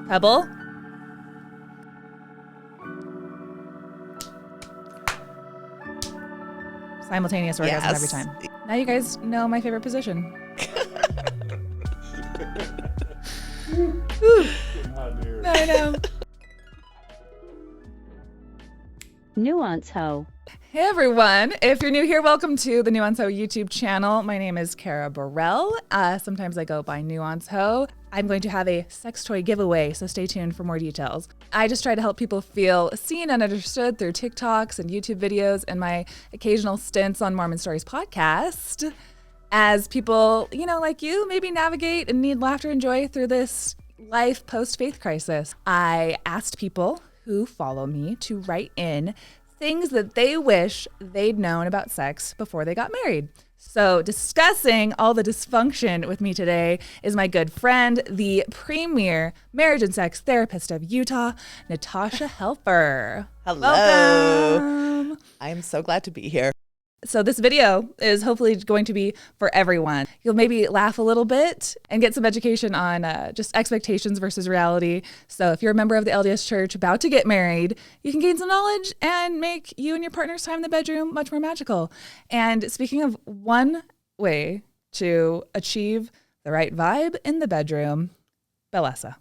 Pebble. Simultaneous orgasm every time. Now you guys know my favorite position. I know. NuanceHoe. Hey everyone, if you're new here, welcome to the NuanceHoe YouTube channel. My name is Kara Burrell. Sometimes I go by NuanceHoe. I'm going to have a sex toy giveaway, so stay tuned for more details. I just try to help people feel seen and understood through TikToks and YouTube videos and my occasional stints on Mormon Stories podcast. As people, like you, maybe navigate and need laughter and joy through this life post-faith crisis. I asked people who follow me to write in things that they wish they'd known about sex before they got married. So discussing all the dysfunction with me today is my good friend, the premier marriage and sex therapist of Utah, Natasha Helfer. Hello. Welcome. I'm so glad to be here. So this video is hopefully going to be for everyone. You'll maybe laugh a little bit and get some education on just expectations versus reality. So if you're a member of the LDS Church about to get married, you can gain some knowledge and make you and your partner's time in the bedroom much more magical. And speaking of one way to achieve the right vibe in the bedroom, Bellesa.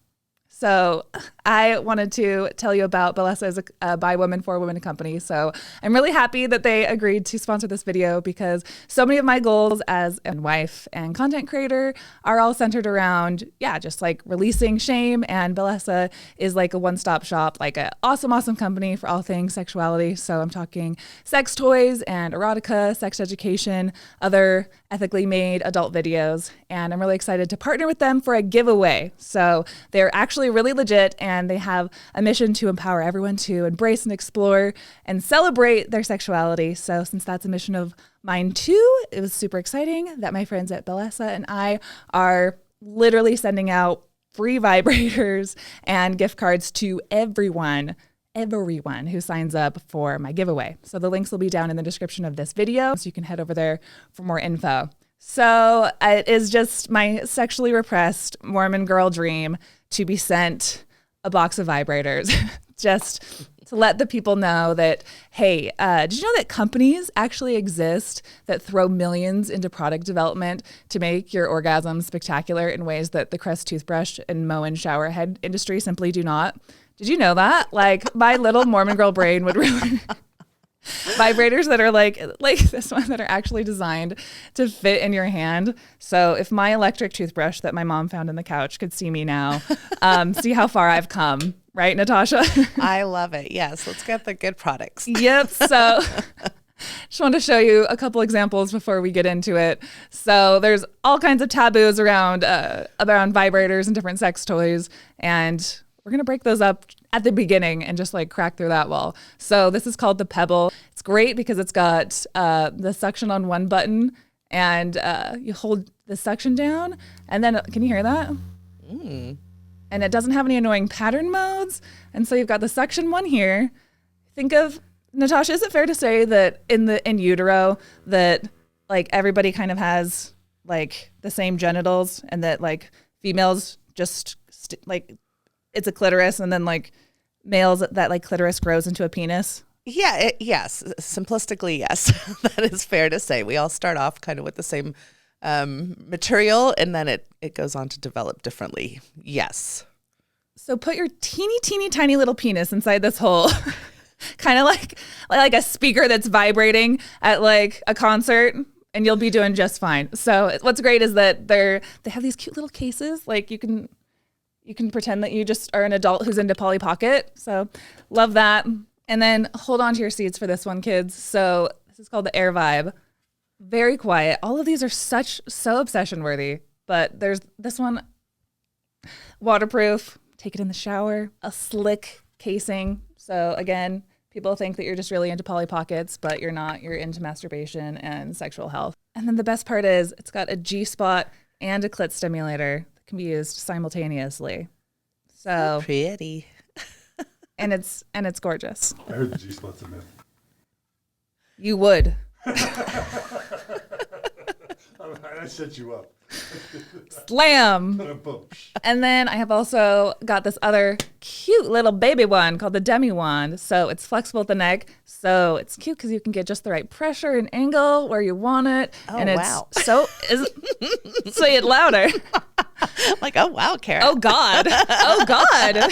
So I wanted to tell you about Bellesa as a by woman for women company. So I'm really happy that they agreed to sponsor this video because so many of my goals as a wife and content creator are all centered around, just like releasing shame. And Bellesa is like a one-stop shop, like an awesome company for all things sexuality. So I'm talking sex toys and erotica, sex education, other ethically made adult videos. And I'm really excited to partner with them for a giveaway. So they're actually really legit and they have a mission to empower everyone to embrace and explore and celebrate their sexuality. So since that's a mission of mine too, it was super exciting that my friends at Bellesa and I are literally sending out free vibrators and gift cards to everyone who signs up for my giveaway. So the links will be down in the description of this video, so you can head over there for more info. So it is just my sexually repressed Mormon girl dream to be sent a box of vibrators just to let the people know that, hey, did you know that companies actually exist that throw millions into product development to make your orgasm spectacular in ways that the Crest toothbrush and Moen shower head industry simply do not? Did you know that? Like, my little Mormon girl brain would really... Vibrators that are like this one that are actually designed to fit in your hand. So if my electric toothbrush that my mom found in the couch could see me now, see how far I've come. Right, Natasha? I love it. Yes, let's get the good products. Yep. So just want to show you a couple examples before we get into it. So there's all kinds of taboos around vibrators and different sex toys. And we're going to break those up at the beginning and just like crack through that wall. So this is called the Pebble. It's great because it's got the suction on one button and you hold the suction down and then, can you hear that? And it doesn't have any annoying pattern modes. And so you've got the suction one here. Think of, Natasha, is it fair to say that in utero that like everybody kind of has like the same genitals and that like females just it's a clitoris and then like males that like clitoris grows into a penis? Yeah, yes. Simplistically, yes. That is fair to say. We all start off kind of with the same material and then it goes on to develop differently. Yes. So put your teeny tiny little penis inside this hole, kind of like a speaker that's vibrating at like a concert, and you'll be doing just fine. So what's great is that they have these cute little cases. Like you can pretend that you just are an adult who's into Polly Pocket. So love that. And then hold on to your seats for this one, kids. So this is called the Air Vibe. Very quiet. All of these are so obsession worthy, but there's this one, waterproof, take it in the shower, a slick casing. So again, people think that you're just really into Polly Pockets, but you're not. You're into masturbation and sexual health. And then the best part is it's got a G-spot and a clit stimulator that can be used simultaneously. So pretty. and it's gorgeous. I heard the G-spot's a myth. You would. I set you up. Slam. And then I have also got this other cute little baby one called the demi wand. So it's flexible at the neck. So it's cute because you can get just the right pressure and angle where you want it. Oh, and it's wow. Say it louder. I'm like, oh, wow, Kara. Oh, God. Oh, God.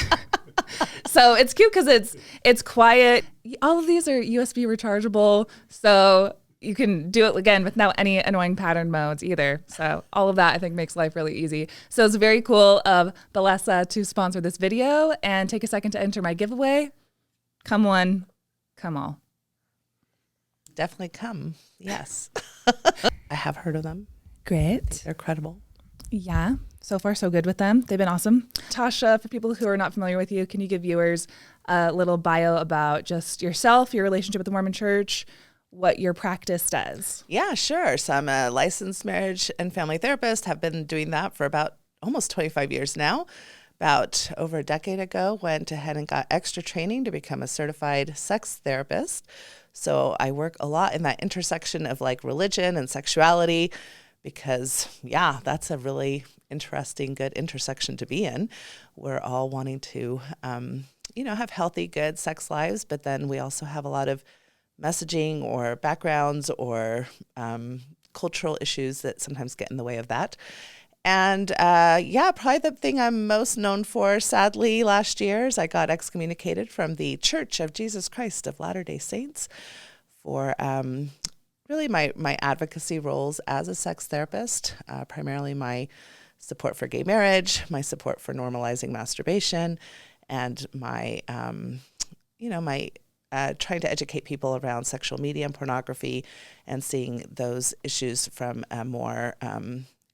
So it's cute because it's quiet. All of these are USB rechargeable. So you can do it again without any annoying pattern modes either. So all of that I think makes life really easy. So it's very cool of Bellesa to sponsor this video and take a second to enter my giveaway. Come one, come all. Definitely come. Yes. I have heard of them. Great. They're credible. Yeah. So far, so good with them. They've been awesome. Tasha, for people who are not familiar with you, can you give viewers a little bio about just yourself, your relationship with the Mormon Church, what your practice does? Yeah, sure. So I'm a licensed marriage and family therapist. Have been doing that for about almost 25 years now. About over a decade ago, went ahead and got extra training to become a certified sex therapist. So I work a lot in that intersection of like religion and sexuality because, yeah, that's a really interesting, good intersection to be in. We're all wanting to, have healthy, good sex lives, but then we also have a lot of messaging or backgrounds or cultural issues that sometimes get in the way of that. And probably the thing I'm most known for, sadly, last year is I got excommunicated from the Church of Jesus Christ of Latter-day Saints for really my advocacy roles as a sex therapist, primarily my support for gay marriage, my support for normalizing masturbation, and my trying to educate people around sexual media and pornography and seeing those issues from a more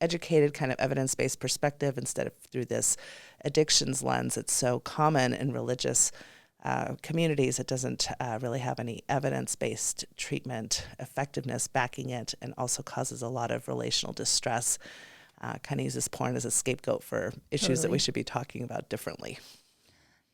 educated kind of evidence-based perspective instead of through this addictions lens. It's so common in religious communities. It doesn't really have any evidence-based treatment effectiveness backing it, and also causes a lot of relational distress. Kind of uses porn as a scapegoat for issues that we should be talking about differently.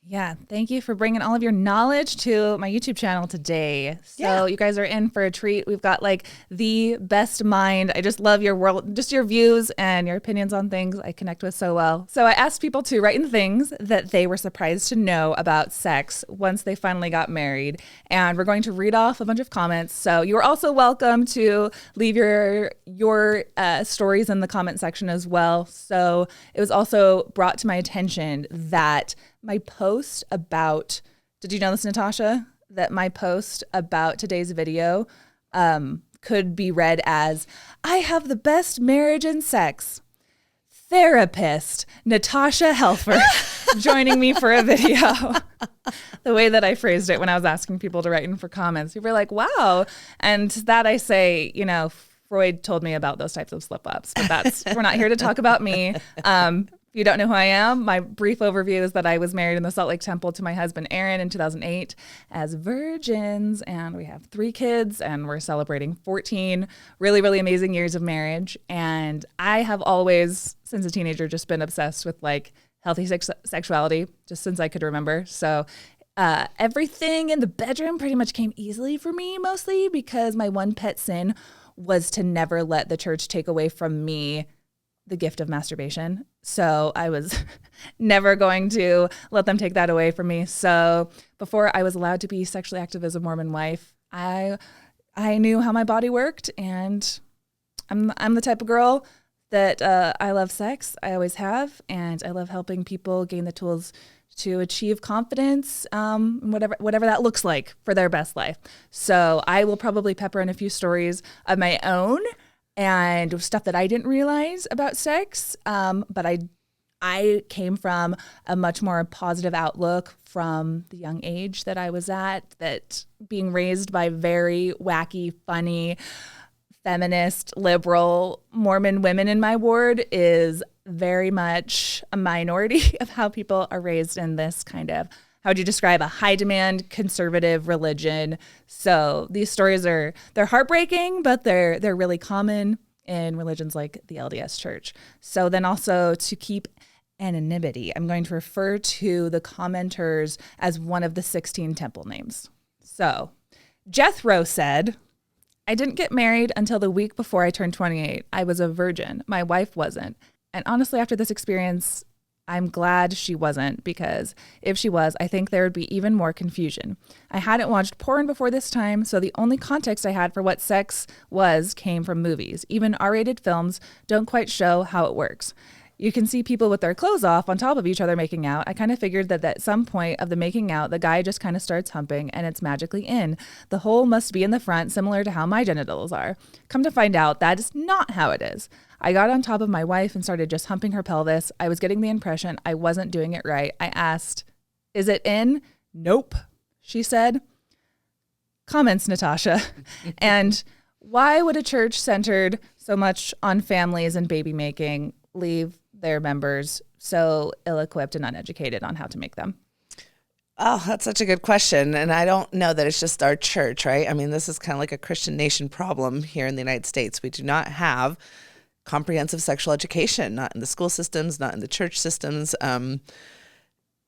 Yeah, thank you for bringing all of your knowledge to my YouTube channel today. So you guys are in for a treat. We've got like the best mind. I just love your world, just your views and your opinions on things I connect with so well. So I asked people to write in things that they were surprised to know about sex once they finally got married. And we're going to read off a bunch of comments. So you are also welcome to leave your stories in the comment section as well. So it was also brought to my attention that my post about, did you know this, Natasha? That my post about today's video could be read as, I have the best marriage and sex. Therapist Natasha Helfer joining me for a video. The way that I phrased it when I was asking people to write in for comments, people were like, wow. And that I say, Freud told me about those types of slip-ups, but we're not here to talk about me. If you don't know who I am, my brief overview is that I was married in the Salt Lake Temple to my husband, Aaron, in 2008 as virgins, and we have 3 kids, and we're celebrating 14 really, really amazing years of marriage. And I have always, since a teenager, just been obsessed with like healthy sexuality, just since I could remember. So everything in the bedroom pretty much came easily for me, mostly because my one pet sin was to never let the church take away from me the gift of masturbation. So I was never going to let them take that away from me. So before I was allowed to be sexually active as a Mormon wife, I knew how my body worked, and I'm the type of girl that I love sex. I always have, and I love helping people gain the tools to achieve confidence, whatever that looks like for their best life. So I will probably pepper in a few stories of my own and stuff that I didn't realize about sex. But I came from a much more positive outlook from the young age that I was at, that being raised by very wacky, funny, feminist, liberal Mormon women in my ward is very much a minority of how people are raised in this kind of, how would you describe, a high demand conservative religion. So these stories they're heartbreaking, but they're really common in religions like the LDS Church. So then also to keep anonymity, I'm going to refer to the commenters as one of the 16 temple names. So Jethro said, I didn't get married until the week before I turned 28. I was a virgin. My wife wasn't. And honestly, after this experience, I'm glad she wasn't, because if she was, I think there would be even more confusion. I hadn't watched porn before this time, so the only context I had for what sex was came from movies. Even R-rated films don't quite show how it works. You can see people with their clothes off on top of each other making out. I kind of figured that at some point of the making out, the guy just kind of starts humping and it's magically in. The hole must be in the front, similar to how my genitals are. Come to find out, that is not how it is. I got on top of my wife and started just humping her pelvis. I was getting the impression I wasn't doing it right. I asked, "Is it in?" "Nope," she said. Comments, Natasha. And why would a church centered so much on families and baby making leave their members so ill-equipped and uneducated on how to make them? Oh, that's such a good question. And I don't know that it's just our church, right? I mean, this is kind of like a Christian nation problem here in the United States. We do not have comprehensive sexual education, not in the school systems, not in the church systems.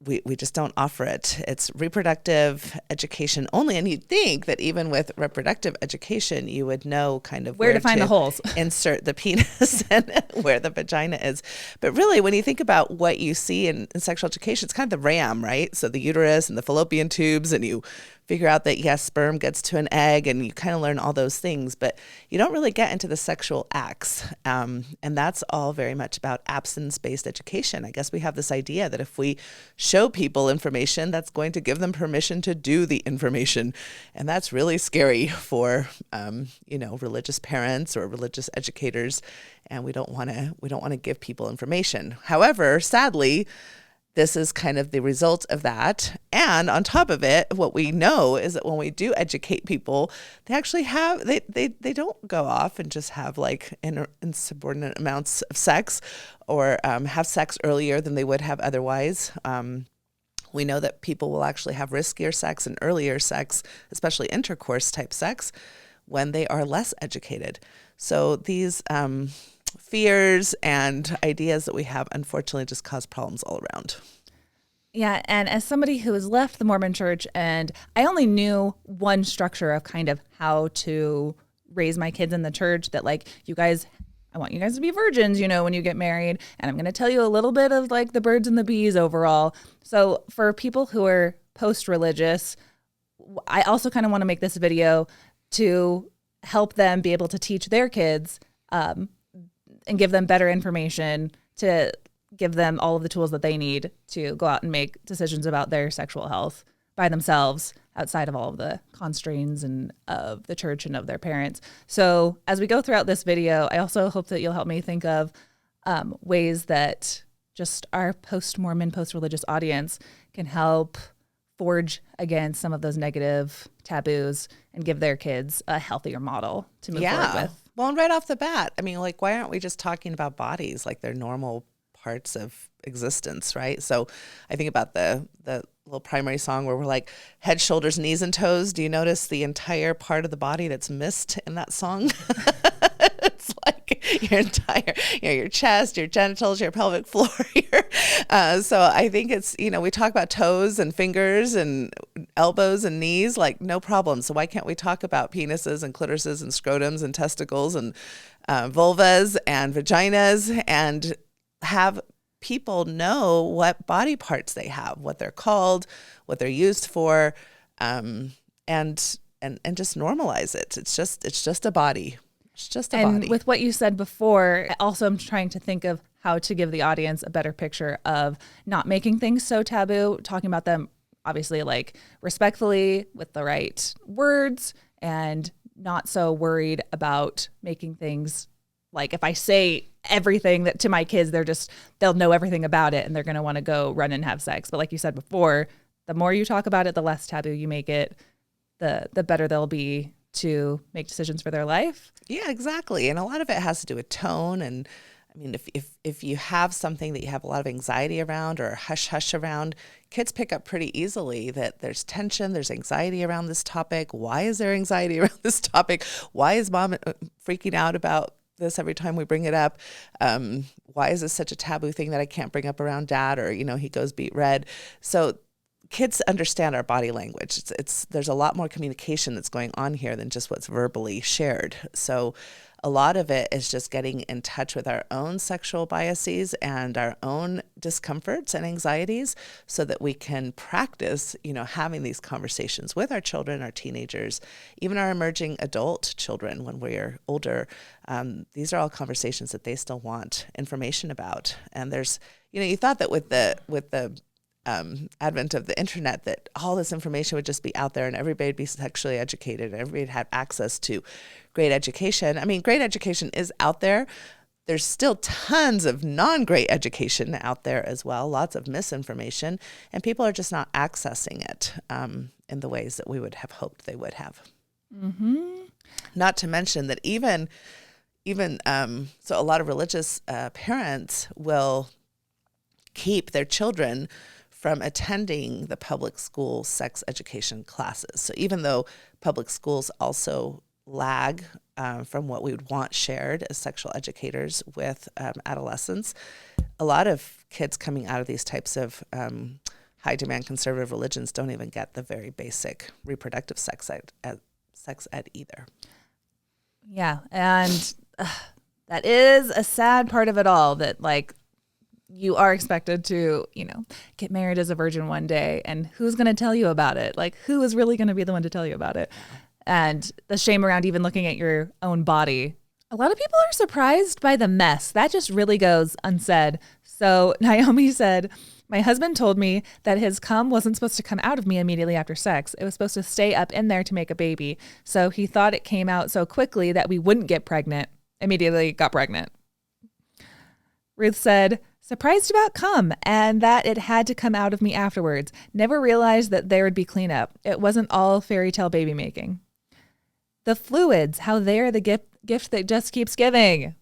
We just don't offer it. It's reproductive education only. And you'd think that even with reproductive education, you would know kind of where to find the holes, insert the penis and where the vagina is. But really, when you think about what you see in sexual education, it's kind of the RAM, right? So the uterus and the fallopian tubes, and you figure out that, yes, sperm gets to an egg, and you kind of learn all those things, but you don't really get into the sexual acts. And that's all very much about abstinence-based education. I guess we have this idea that if we show people information, that's going to give them permission to do the information. And that's really scary for, religious parents or religious educators. And we don't want to give people information. However, sadly, this is kind of the result of that. And on top of it, what we know is that when we do educate people, they actually have, they don't go off and just have like insubordinate amounts of sex or have sex earlier than they would have otherwise. We know that people will actually have riskier sex and earlier sex, especially intercourse type sex, when they are less educated. So these fears and ideas that we have, unfortunately, just cause problems all around. Yeah, and as somebody who has left the Mormon church, and I only knew one structure of kind of how to raise my kids in the church, that like, I want you guys to be virgins, when you get married. And I'm going to tell you a little bit of like the birds and the bees overall. So for people who are post-religious, I also kind of want to make this video to help them be able to teach their kids and give them better information, to give them all of the tools that they need to go out and make decisions about their sexual health by themselves, outside of all of the constraints and of the church and of their parents. So as we go throughout this video, I also hope that you'll help me think of ways that just our post-Mormon, post-religious audience can help forge against some of those negative taboos and give their kids a healthier model to move forward with. Well, and right off the bat, I mean, like, why aren't we just talking about bodies like they're normal parts of existence, right? So I think about the little primary song where we're like head, shoulders, knees, and toes. Do you notice the entire part of the body that's missed in that song? It's like your entire, your chest, your genitals, your pelvic floor. So I think it's, we talk about toes and fingers and elbows and knees, like no problem. So why can't we talk about penises and clitorises and scrotums and testicles and vulvas and vaginas, and have people know what body parts they have, what they're called, what they're used for, and just normalize it. It's just a body. It's just a body. And with what you said before, I also am trying to think of how to give the audience a better picture of not making things so taboo, talking about them obviously like respectfully with the right words, and not so worried about making things like, if I say everything that to my kids, they'll know everything about it and they're going to want to go run and have sex. But like you said before, the more you talk about it, the less taboo you make it, the better they'll be to make decisions for their life. Yeah, exactly. And a lot of it has to do with tone. And I mean, if you have something that you have a lot of anxiety around or hush hush around, kids pick up pretty easily that there's tension, there's anxiety around this topic. Why is there anxiety around this topic? Why is mom freaking out about this every time we bring it up? Why is this such a taboo thing that I can't bring up around dad? Or, he goes beet red. So kids understand our body language. There's a lot more communication that's going on here than just what's verbally shared. So a lot of it is just getting in touch with our own sexual biases and our own discomforts and anxieties so that we can practice, having these conversations with our children, our teenagers, even our emerging adult children when we're older. These are all conversations that they still want information about. And there's, you thought that with the advent of the internet that all this information would just be out there and everybody would be sexually educated and everybody would have access to great education. I mean, great education is out there. There's still tons of non-great education out there as well, lots of misinformation, and people are just not accessing it in the ways that we would have hoped they would have. Mm-hmm. Not to mention that even so a lot of religious parents will keep their children from attending the public school sex education classes. So even though public schools also lag from what we would want shared as sexual educators with adolescents, a lot of kids coming out of these types of high demand conservative religions don't even get the very basic reproductive sex ed either. Yeah, and that is a sad part of it all, that you are expected to, get married as a virgin one day, and who's going to tell you about it? Who is really going to be the one to tell you about it? And the shame around even looking at your own body. A lot of people are surprised by the mess. That just really goes unsaid. So Naomi said, my husband told me that his cum wasn't supposed to come out of me immediately after sex. It was supposed to stay up in there to make a baby. So he thought it came out so quickly that we wouldn't get pregnant. Immediately got pregnant. Ruth said, surprised about cum and that it had to come out of me afterwards. Never realized that there would be cleanup. It wasn't all fairy tale baby making. The fluids, how they're the gift that just keeps giving.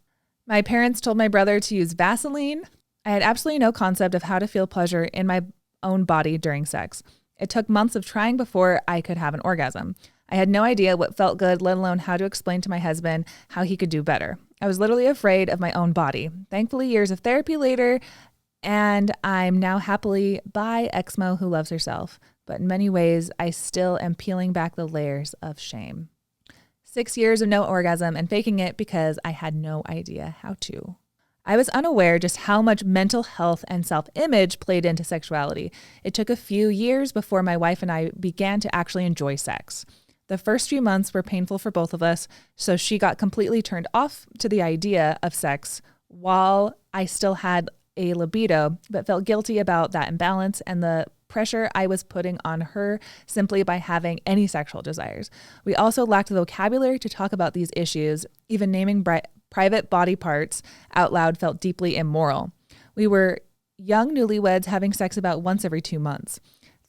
My parents told my brother to use Vaseline. I had absolutely no concept of how to feel pleasure in my own body during sex. It took months of trying before I could have an orgasm. I had no idea what felt good, let alone how to explain to my husband how he could do better. I was literally afraid of my own body. Thankfully, years of therapy later, and I'm now happily bi exmo who loves herself. But in many ways, I still am peeling back the layers of shame. 6 years of no orgasm and faking it because I had no idea how to. I was unaware just how much mental health and self-image played into sexuality. It took a few years before my wife and I began to actually enjoy sex. The first few months were painful for both of us, so she got completely turned off to the idea of sex while I still had a libido, but felt guilty about that imbalance and the pressure I was putting on her simply by having any sexual desires. We also lacked the vocabulary to talk about these issues. Even naming private body parts out loud felt deeply immoral. We were young newlyweds having sex about once every 2 months.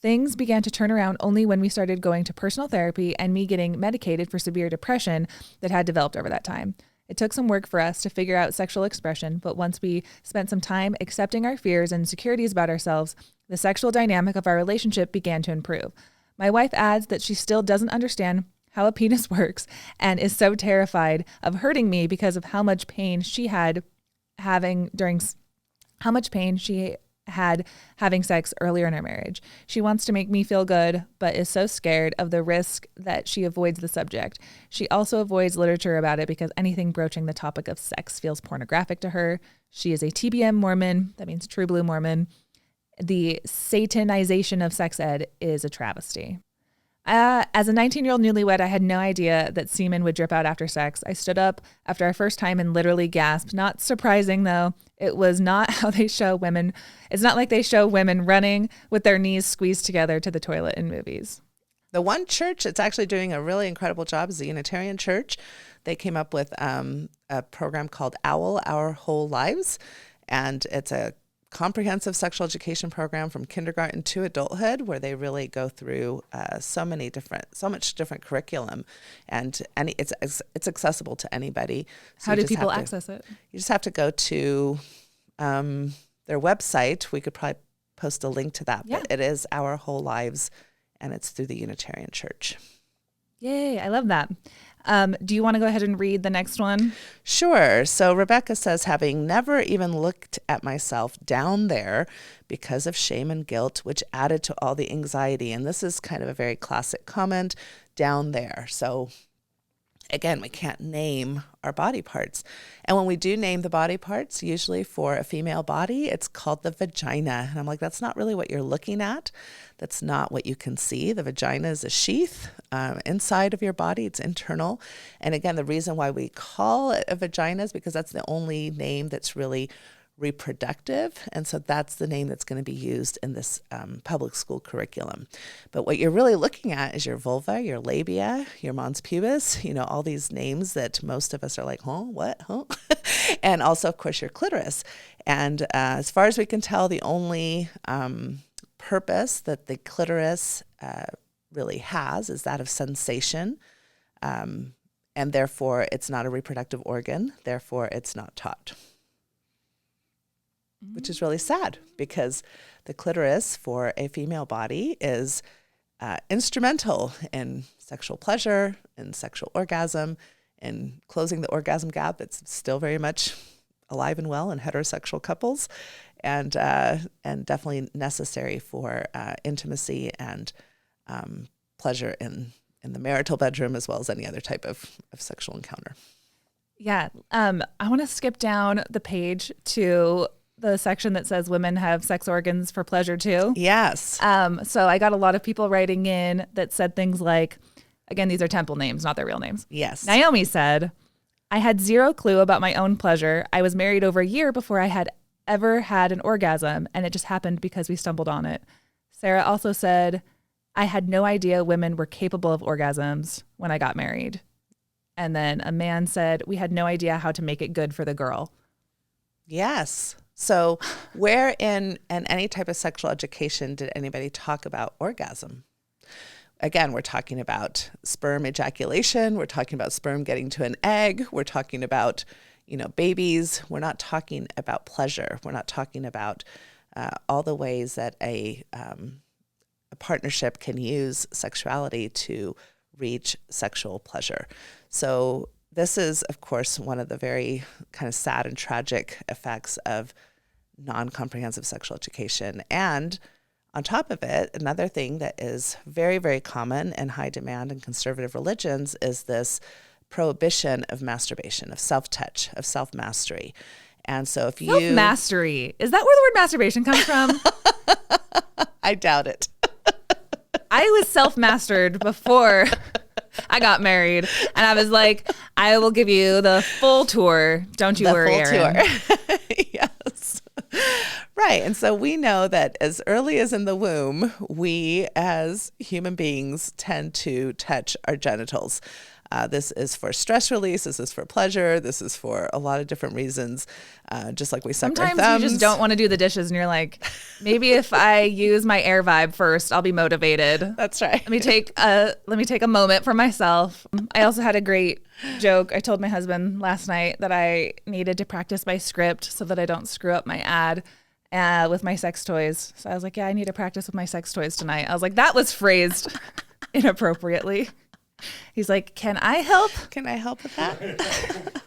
Things began to turn around only when we started going to personal therapy and me getting medicated for severe depression that had developed over that time. It took some work for us to figure out sexual expression, but once we spent some time accepting our fears and insecurities about ourselves, the sexual dynamic of our relationship began to improve. My wife adds that she still doesn't understand how a penis works and is so terrified of hurting me because of how much pain she had having sex earlier in our marriage. She wants to make me feel good, but is so scared of the risk that she avoids the subject. She also avoids literature about it because anything broaching the topic of sex feels pornographic to her. She is a TBM Mormon, that means True Blue Mormon. The satanization of sex ed is a travesty. As a 19-year-old newlywed, I had no idea that semen would drip out after sex. I stood up after our first time and literally gasped. Not surprising, though. It was not how they show women. It's not like they show women running with their knees squeezed together to the toilet in movies. The one church that's actually doing a really incredible job is the Unitarian Church. They came up with a program called OWL, Our Whole Lives, and it's a comprehensive sexual education program from kindergarten to adulthood, where they really go through so much different curriculum, and it's accessible to anybody. So how do people access it? You just have to go to their website. We could probably post a link to that, but it is Our Whole Lives, and it's through the Unitarian Church. Yay, I love that. Do you want to go ahead and read the next one? Sure. So Rebecca says, having never even looked at myself down there because of shame and guilt, which added to all the anxiety. And this is kind of a very classic comment, down there. So again, we can't name our body parts. And when we do name the body parts, usually for a female body, it's called the vagina. And I'm like, that's not really what you're looking at. That's not what you can see. The vagina is a sheath inside of your body. It's internal. And again, the reason why we call it a vagina is because that's the only name that's really reproductive. And so that's the name that's going to be used in this public school curriculum. But what you're really looking at is your vulva, your labia, your mons pubis, all these names that most of us are like, huh, what, huh? And also, of course, your clitoris. And as far as we can tell, the only purpose that the clitoris really has is that of sensation. And therefore, it's not a reproductive organ. Therefore, it's not taught. Which is really sad because the clitoris for a female body is instrumental in sexual pleasure, in sexual orgasm, in closing the orgasm gap that's still very much alive and well in heterosexual couples, and definitely necessary for intimacy and pleasure in the marital bedroom as well as any other type of sexual encounter. Yeah. I want to skip down the page to the section that says women have sex organs for pleasure too. Yes. So I got a lot of people writing in that said things like, again, these are temple names, not their real names. Yes. Naomi said, I had zero clue about my own pleasure. I was married over a year before I had ever had an orgasm, and it just happened because we stumbled on it. Sarah also said, I had no idea women were capable of orgasms when I got married. And then a man said, we had no idea how to make it good for the girl. Yes. So where in any type of sexual education did anybody talk about orgasm? Again, we're talking about sperm ejaculation. We're talking about sperm getting to an egg. We're talking about, babies. We're not talking about pleasure. We're not talking about all the ways that a partnership can use sexuality to reach sexual pleasure. So this is, of course, one of the very kind of sad and tragic effects of non-comprehensive sexual education. And on top of it, another thing that is very, very common and high demand in conservative religions is this prohibition of masturbation, of self-touch, of self-mastery. And so if you... Self-mastery. Is that where the word masturbation comes from? I doubt it. I was self-mastered before I got married, and I was like, I will give you the full tour. Don't you worry, Erin. Tour. Yes. Right. And so we know that as early as in the womb, we as human beings tend to touch our genitals. This is for stress release. This is for pleasure. This is for a lot of different reasons. Just like we suck our thumbs. Sometimes you just don't want to do the dishes, and you're like, maybe if I use my air vibe first, I'll be motivated. That's right. Let me take a moment for myself. I also had a great joke. I told my husband last night that I needed to practice my script so that I don't screw up my ad with my sex toys. So I was like, yeah, I need to practice with my sex toys tonight. I was like, that was phrased inappropriately. He's like, can I help? Can I help with that?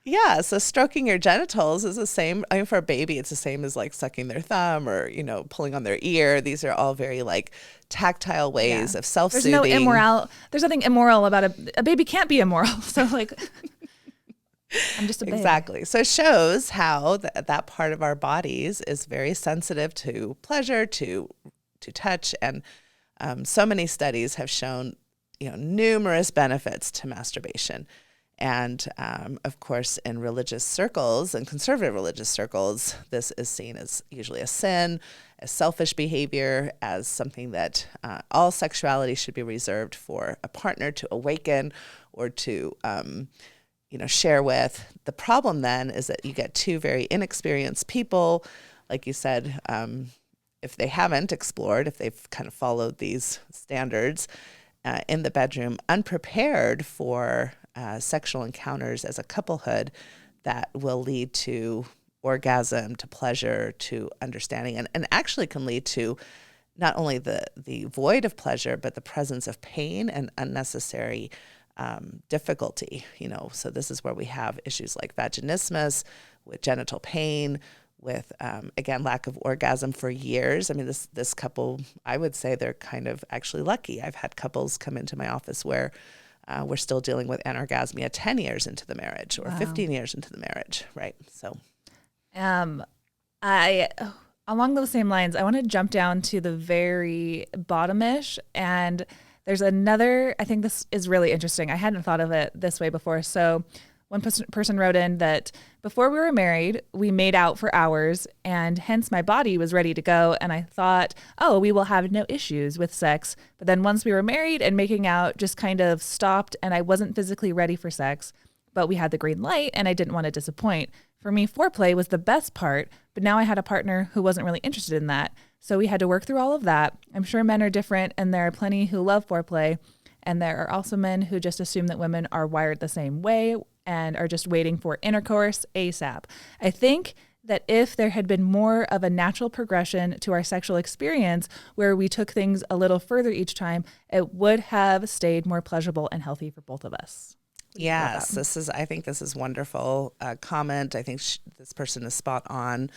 Yeah, so stroking your genitals is the same. I mean, for a baby, it's the same as like sucking their thumb or, pulling on their ear. These are all very like tactile ways of self-soothing. There's no immoral. There's nothing immoral about a baby can't be immoral. So like, I'm just a baby. Exactly. So it shows how that part of our bodies is very sensitive to pleasure, to touch. And so many studies have shown numerous benefits to masturbation. And of course, in religious circles and conservative religious circles, this is seen as usually a sin, as selfish behavior, as something that all sexuality should be reserved for a partner to awaken or to share with. The problem then is that you get two very inexperienced people, like you said, if they haven't explored, if they've kind of followed these standards, in the bedroom, unprepared for sexual encounters as a couplehood that will lead to orgasm, to pleasure, to understanding, and actually can lead to not only the void of pleasure, but the presence of pain and unnecessary difficulty, so this is where we have issues like vaginismus, with genital pain, with, again, lack of orgasm for years. I mean, this couple, I would say they're kind of actually lucky. I've had couples come into my office where we're still dealing with anorgasmia 10 years into the marriage or 15 years into the marriage, right? So, along those same lines, I want to jump down to the very bottom-ish, and there's another, I think this is really interesting. I hadn't thought of it this way before. So one person wrote in that before we were married, we made out for hours, and hence my body was ready to go. And I thought, oh, we will have no issues with sex. But then once we were married and making out just kind of stopped, and I wasn't physically ready for sex, but we had the green light and I didn't want to disappoint. For me, foreplay was the best part, but now I had a partner who wasn't really interested in that. So we had to work through all of that. I'm sure men are different, and there are plenty who love foreplay. And there are also men who just assume that women are wired the same way and are just waiting for intercourse ASAP. I think that if there had been more of a natural progression to our sexual experience where we took things a little further each time, it would have stayed more pleasurable and healthy for both of us. Yes, I think this is wonderful comment. I think this person is spot on.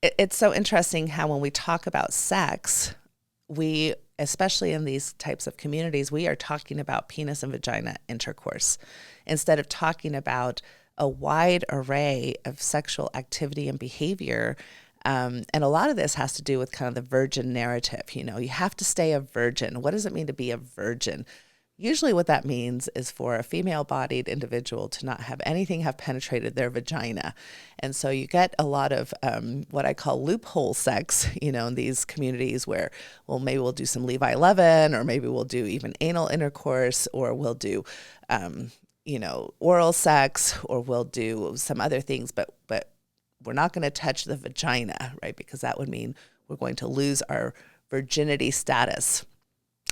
It's so interesting how when we talk about sex, we, especially in these types of communities, we are talking about penis and vagina intercourse instead of talking about a wide array of sexual activity and behavior. And a lot of this has to do with kind of the virgin narrative. You have to stay a virgin. What does it mean to be a virgin? Usually what that means is for a female-bodied individual to not have anything have penetrated their vagina. And so you get a lot of what I call loophole sex, in these communities where, well, maybe we'll do some Levi lovin, or maybe we'll do even anal intercourse, or we'll do, oral sex, or we'll do some other things, but we're not going to touch the vagina, right? Because that would mean we're going to lose our virginity status.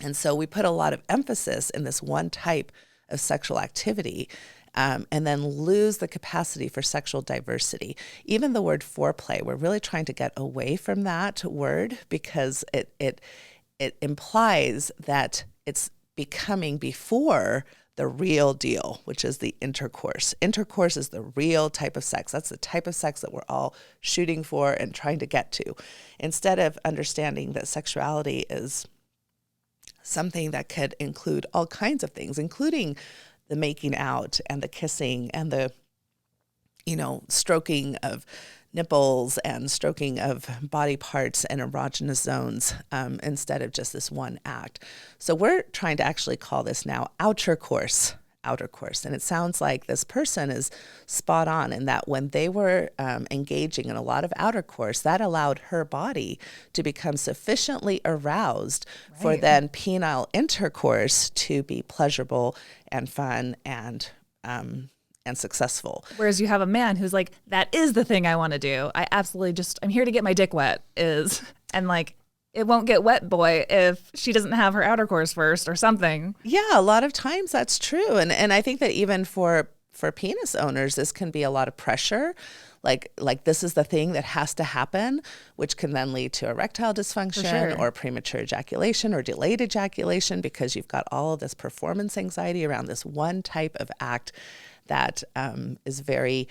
And so we put a lot of emphasis in this one type of sexual activity, and then lose the capacity for sexual diversity. Even the word foreplay, we're really trying to get away from that word because it implies that it's becoming before the real deal, which is the intercourse. Intercourse is the real type of sex. That's the type of sex that we're all shooting for and trying to get to, instead of understanding that sexuality is something that could include all kinds of things, including the making out and the kissing and the, stroking of nipples and stroking of body parts and erogenous zones, instead of just this one act. So we're trying to actually call this now outer course. And it sounds like this person is spot on in that when they were engaging in a lot of outer course, that allowed her body to become sufficiently aroused for then penile intercourse to be pleasurable and fun and successful. Whereas you have a man who's like, that is the thing I want to do. I absolutely I'm here to get my dick wet and like, it won't get wet, boy, if she doesn't have her outer course first or something. Yeah, a lot of times that's true. And I think that even for penis owners, this can be a lot of pressure. Like this is the thing that has to happen, which can then lead to erectile dysfunction or premature ejaculation or delayed ejaculation, because you've got all of this performance anxiety around this one type of act that is very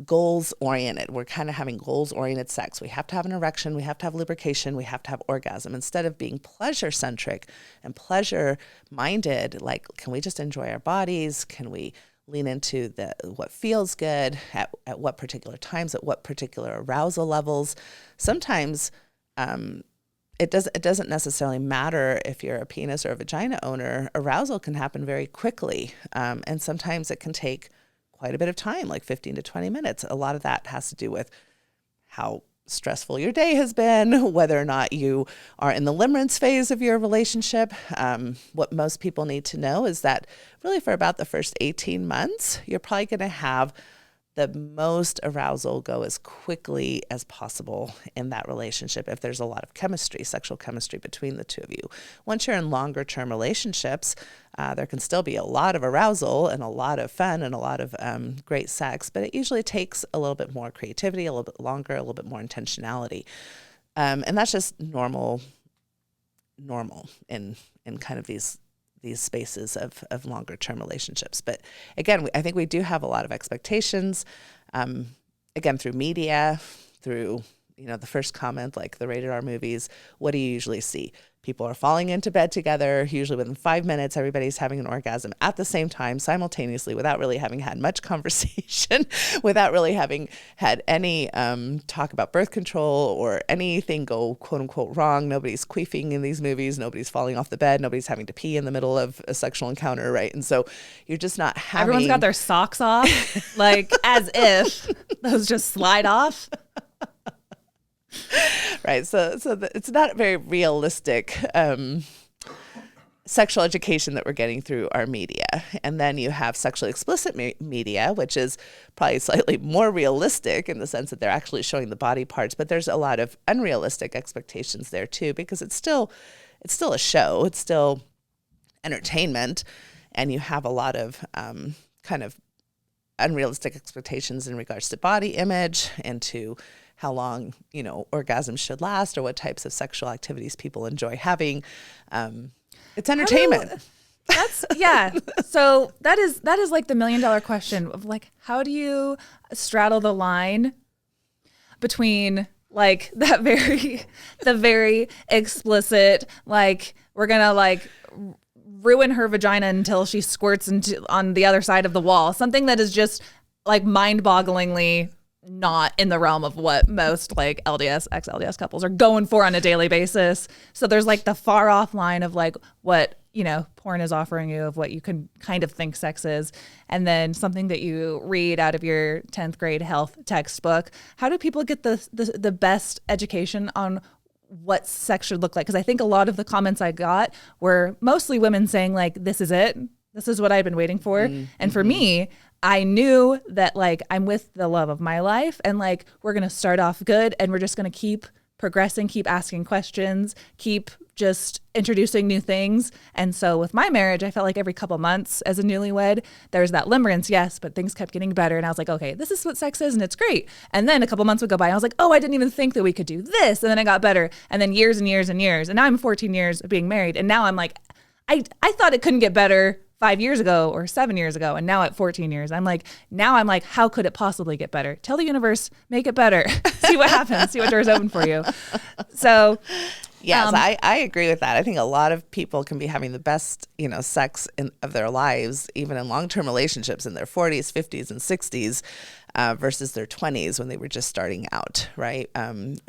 goals oriented. We're kind of having goals oriented sex. We have to have an erection. We have to have lubrication. We have to have orgasm, instead of being pleasure centric and pleasure minded. Like, can we just enjoy our bodies? Can we lean into what feels good at what particular times, at what particular arousal levels? Sometimes it doesn't necessarily matter if you're a penis or a vagina owner. Arousal can happen very quickly, and sometimes it can take quite a bit of time, like 15 to 20 minutes. A lot of that has to do with how stressful your day has been, whether or not you are in the limerence phase of your relationship. What most people need to know is that really for about the first 18 months, you're probably going to have the most arousal go as quickly as possible in that relationship if there's a lot of chemistry, sexual chemistry between the two of you. Once you're in longer term relationships, there can still be a lot of arousal and a lot of fun and a lot of great sex, but it usually takes a little bit more creativity, a little bit longer, a little bit more intentionality. And that's just normal in kind of these these spaces of longer term relationships. But again, I think we do have a lot of expectations, again, through media, through, the first comment, like the rated R movies. What do you usually see? People are falling into bed together. Usually within 5 minutes, everybody's having an orgasm at the same time, simultaneously, without really having had much conversation, without really having had any talk about birth control or anything go quote unquote wrong. Nobody's queefing in these movies. Nobody's falling off the bed. Nobody's having to pee in the middle of a sexual encounter, right? And so you're just not having... Everyone's got their socks off, like as if those just slide off. Right. So it's not very realistic sexual education that we're getting through our media. And then you have sexually explicit media, which is probably slightly more realistic in the sense that they're actually showing the body parts. But there's a lot of unrealistic expectations there, too, because it's still a show. It's still entertainment. And you have a lot of kind of unrealistic expectations in regards to body image and to how long, orgasms should last or what types of sexual activities people enjoy having. It's entertainment. So that is like the $1 million question of like, how do you straddle the line between like the very explicit, like we're going to like ruin her vagina until she squirts on the other side of the wall. Something that is just like mind-bogglingly not in the realm of what most like LDS, ex-LDS couples are going for on a daily basis. So there's like the far off line of like what, porn is offering you of what you can kind of think sex is. And then something that you read out of your 10th grade health textbook. How do people get the best education on what sex should look like? Because I think a lot of the comments I got were mostly women saying like, this is it. This is what I've been waiting for. Mm-hmm. And for me, I knew that like I'm with the love of my life and like we're going to start off good and we're just going to keep progressing, keep asking questions, keep just introducing new things. And so with my marriage, I felt like every couple months as a newlywed, there was that limerence, yes, but things kept getting better. And I was like, okay, this is what sex is and it's great. And then a couple months would go by and I was like, oh, I didn't even think that we could do this. And then it got better. And then years and years and years. And now I'm 14 years of being married. And now I'm like, I thought it couldn't get better 5 years ago or 7 years ago. And now at 14 years, I'm like, how could it possibly get better? Tell the universe, make it better. See what happens, see what doors open for you. So yes, I agree with that. I think a lot of people can be having the best, sex of their lives, even in long-term relationships in their 40s, 50s, and 60s. Versus their 20s when they were just starting out, right?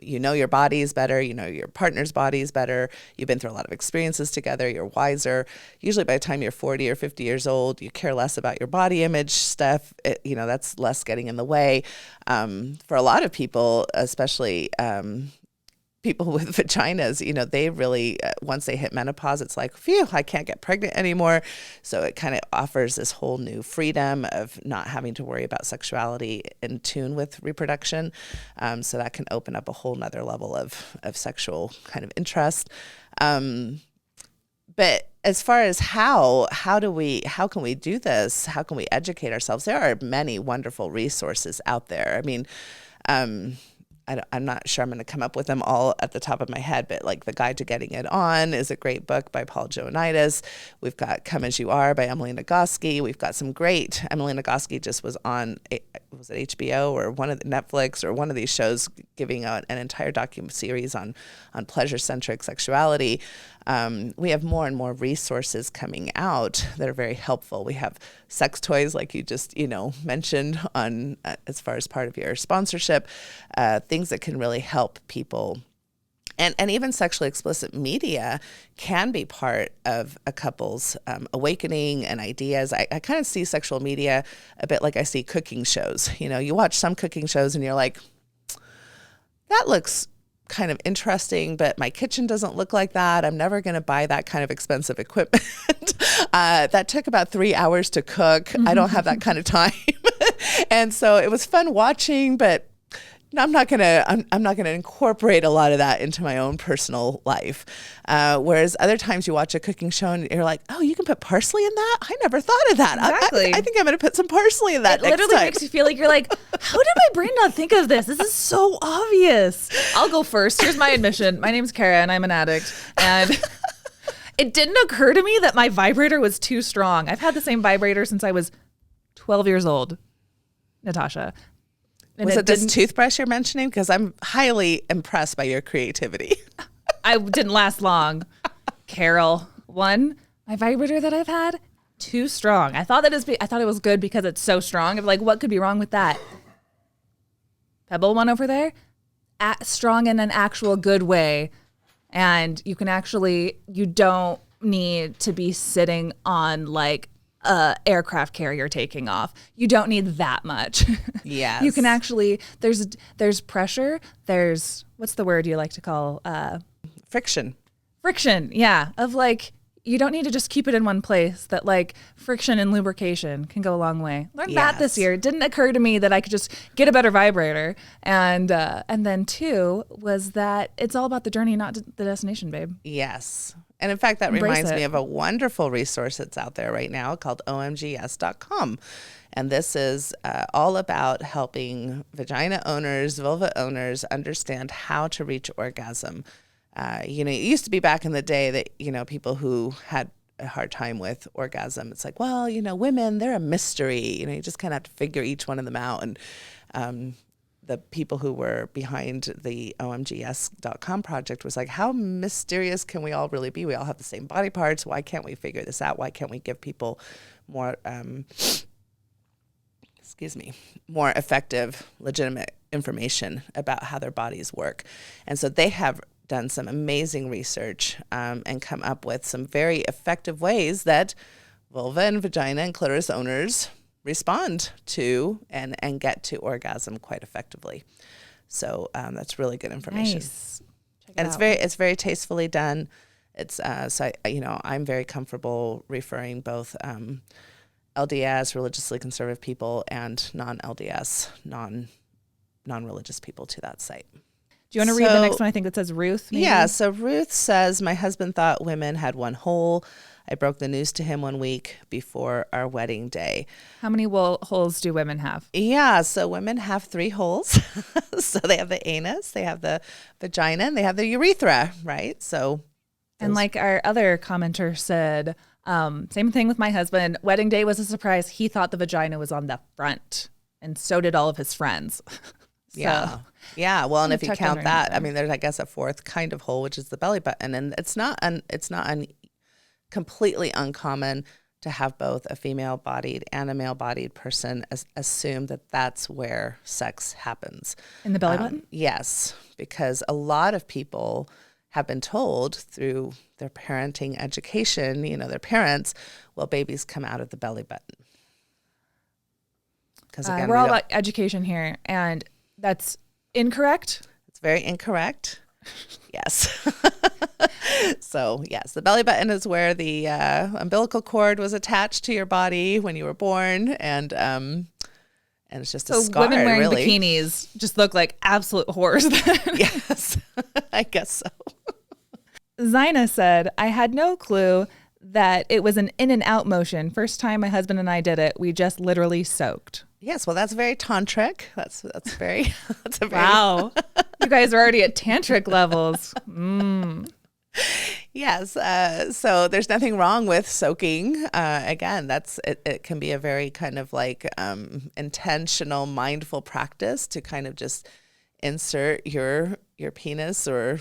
Your body is better. Your partner's body is better. You've been through a lot of experiences together. You're wiser. Usually by the time you're 40 or 50 years old, you care less about your body image stuff. That's less getting in the way. For a lot of people, especially people with vaginas, they really, once they hit menopause, it's like, phew, I can't get pregnant anymore. So it kind of offers this whole new freedom of not having to worry about sexuality in tune with reproduction. So that can open up a whole nother level of sexual kind of interest. But as far as how can we do this? How can we educate ourselves? There are many wonderful resources out there. I mean, I'm not sure I'm going to come up with them all at the top of my head, but like The Guide to Getting It On is a great book by Paul Joanides. We've got Come As You Are by Emily Nagoski. We've got some great, Emily Nagoski just was on, was it HBO or one of the Netflix or one of these shows giving out an entire docuseries on pleasure-centric sexuality. We have more and more resources coming out that are very helpful. We have sex toys, like you just, mentioned on as far as part of your sponsorship, things that can really help people. And even sexually explicit media can be part of a couple's awakening and ideas. I kind of see sexual media a bit like I see cooking shows. You watch some cooking shows and you're like, that looks kind of interesting, but my kitchen doesn't look like that. I'm never going to buy that kind of expensive equipment. That took about 3 hours to cook. I don't have that kind of time. And so it was fun watching, but I'm not gonna incorporate a lot of that into my own personal life. Whereas other times you watch a cooking show and you're like, oh, you can put parsley in that? I never thought of that. Exactly. I think I'm gonna put some parsley in that. It literally makes you feel like you're like, how did my brain not think of this? This is so obvious. I'll go first. Here's my admission. My name's Kara and I'm an addict. And It didn't occur to me that my vibrator was too strong. I've had the same vibrator since I was 12 years old, Natasha. And Was it this toothbrush you're mentioning? Because I'm highly impressed by your creativity. I didn't last long. Carol, my vibrator that I've had, too strong. I thought it was good because it's so strong. I'm like, what could be wrong with that? Pebble one over there, strong in an actual good way. And you don't need to be sitting on like a aircraft carrier taking off. You don't need that much. Yes. You can actually, there's pressure. There's, what's the word you like to call? Friction. Friction. Yeah. Of like, you don't need to just keep it in one place. That like friction and lubrication can go a long way. Learned that this year. It didn't occur to me that I could just get a better vibrator. And then two was that it's all about the journey, not the destination, babe. Yes. And in fact, that reminds me of a wonderful resource that's out there right now called omgs.com. And this is all about helping vagina owners, vulva owners understand how to reach orgasm. It used to be back in the day that, people who had a hard time with orgasm, it's like, well, women, they're a mystery. You just kind of have to figure each one of them out. And the people who were behind the omgs.com project was like, how mysterious can we all really be? We all have the same body parts. Why can't we figure this out? Why can't we give people more, more effective, legitimate information about how their bodies work? And so they have done some amazing research and come up with some very effective ways that vulva and vagina and clitoris owners respond to and get to orgasm quite effectively. So that's really good information. Nice. And it's very tastefully done. It's I'm very comfortable referring both LDS, religiously conservative people, and non-LDS, non-religious people to that site. Do you want to read the next one? I think that says Ruth. Maybe? Yeah. So Ruth says, my husband thought women had one hole. I broke the news to him 1 week before our wedding day. How many holes do women have? Yeah. So women have 3 holes. So they have the anus, they have the vagina, and they have the urethra, right? So. And like our other commenter said, same thing with my husband. Wedding day was a surprise. He thought the vagina was on the front, and so did all of his friends. Yeah. Yeah. Well, and if you count that, I mean, there's, I guess, a fourth kind of hole, which is the belly button. And it's not completely uncommon to have both a female-bodied and a male-bodied person assume that that's where sex happens. In the belly button? Yes, because a lot of people have been told through their parenting education, their parents, well, babies come out of the belly button. Because again, we're all about education here, and that's incorrect. It's very incorrect. Yes. So, yes, the belly button is where the umbilical cord was attached to your body when you were born, and it's just a scar. So women wearing really. bikinis just look like absolute whores. Yes, I guess so. Zina said, I had no clue that it was an in and out motion. First time my husband and I did it, we just literally soaked. Yes, well, that's very tantric. That's very, that's a very. Wow. You guys are already at tantric levels. Yes. So there's nothing wrong with soaking. Again, it can be a very kind of like intentional, mindful practice to kind of just insert your penis or,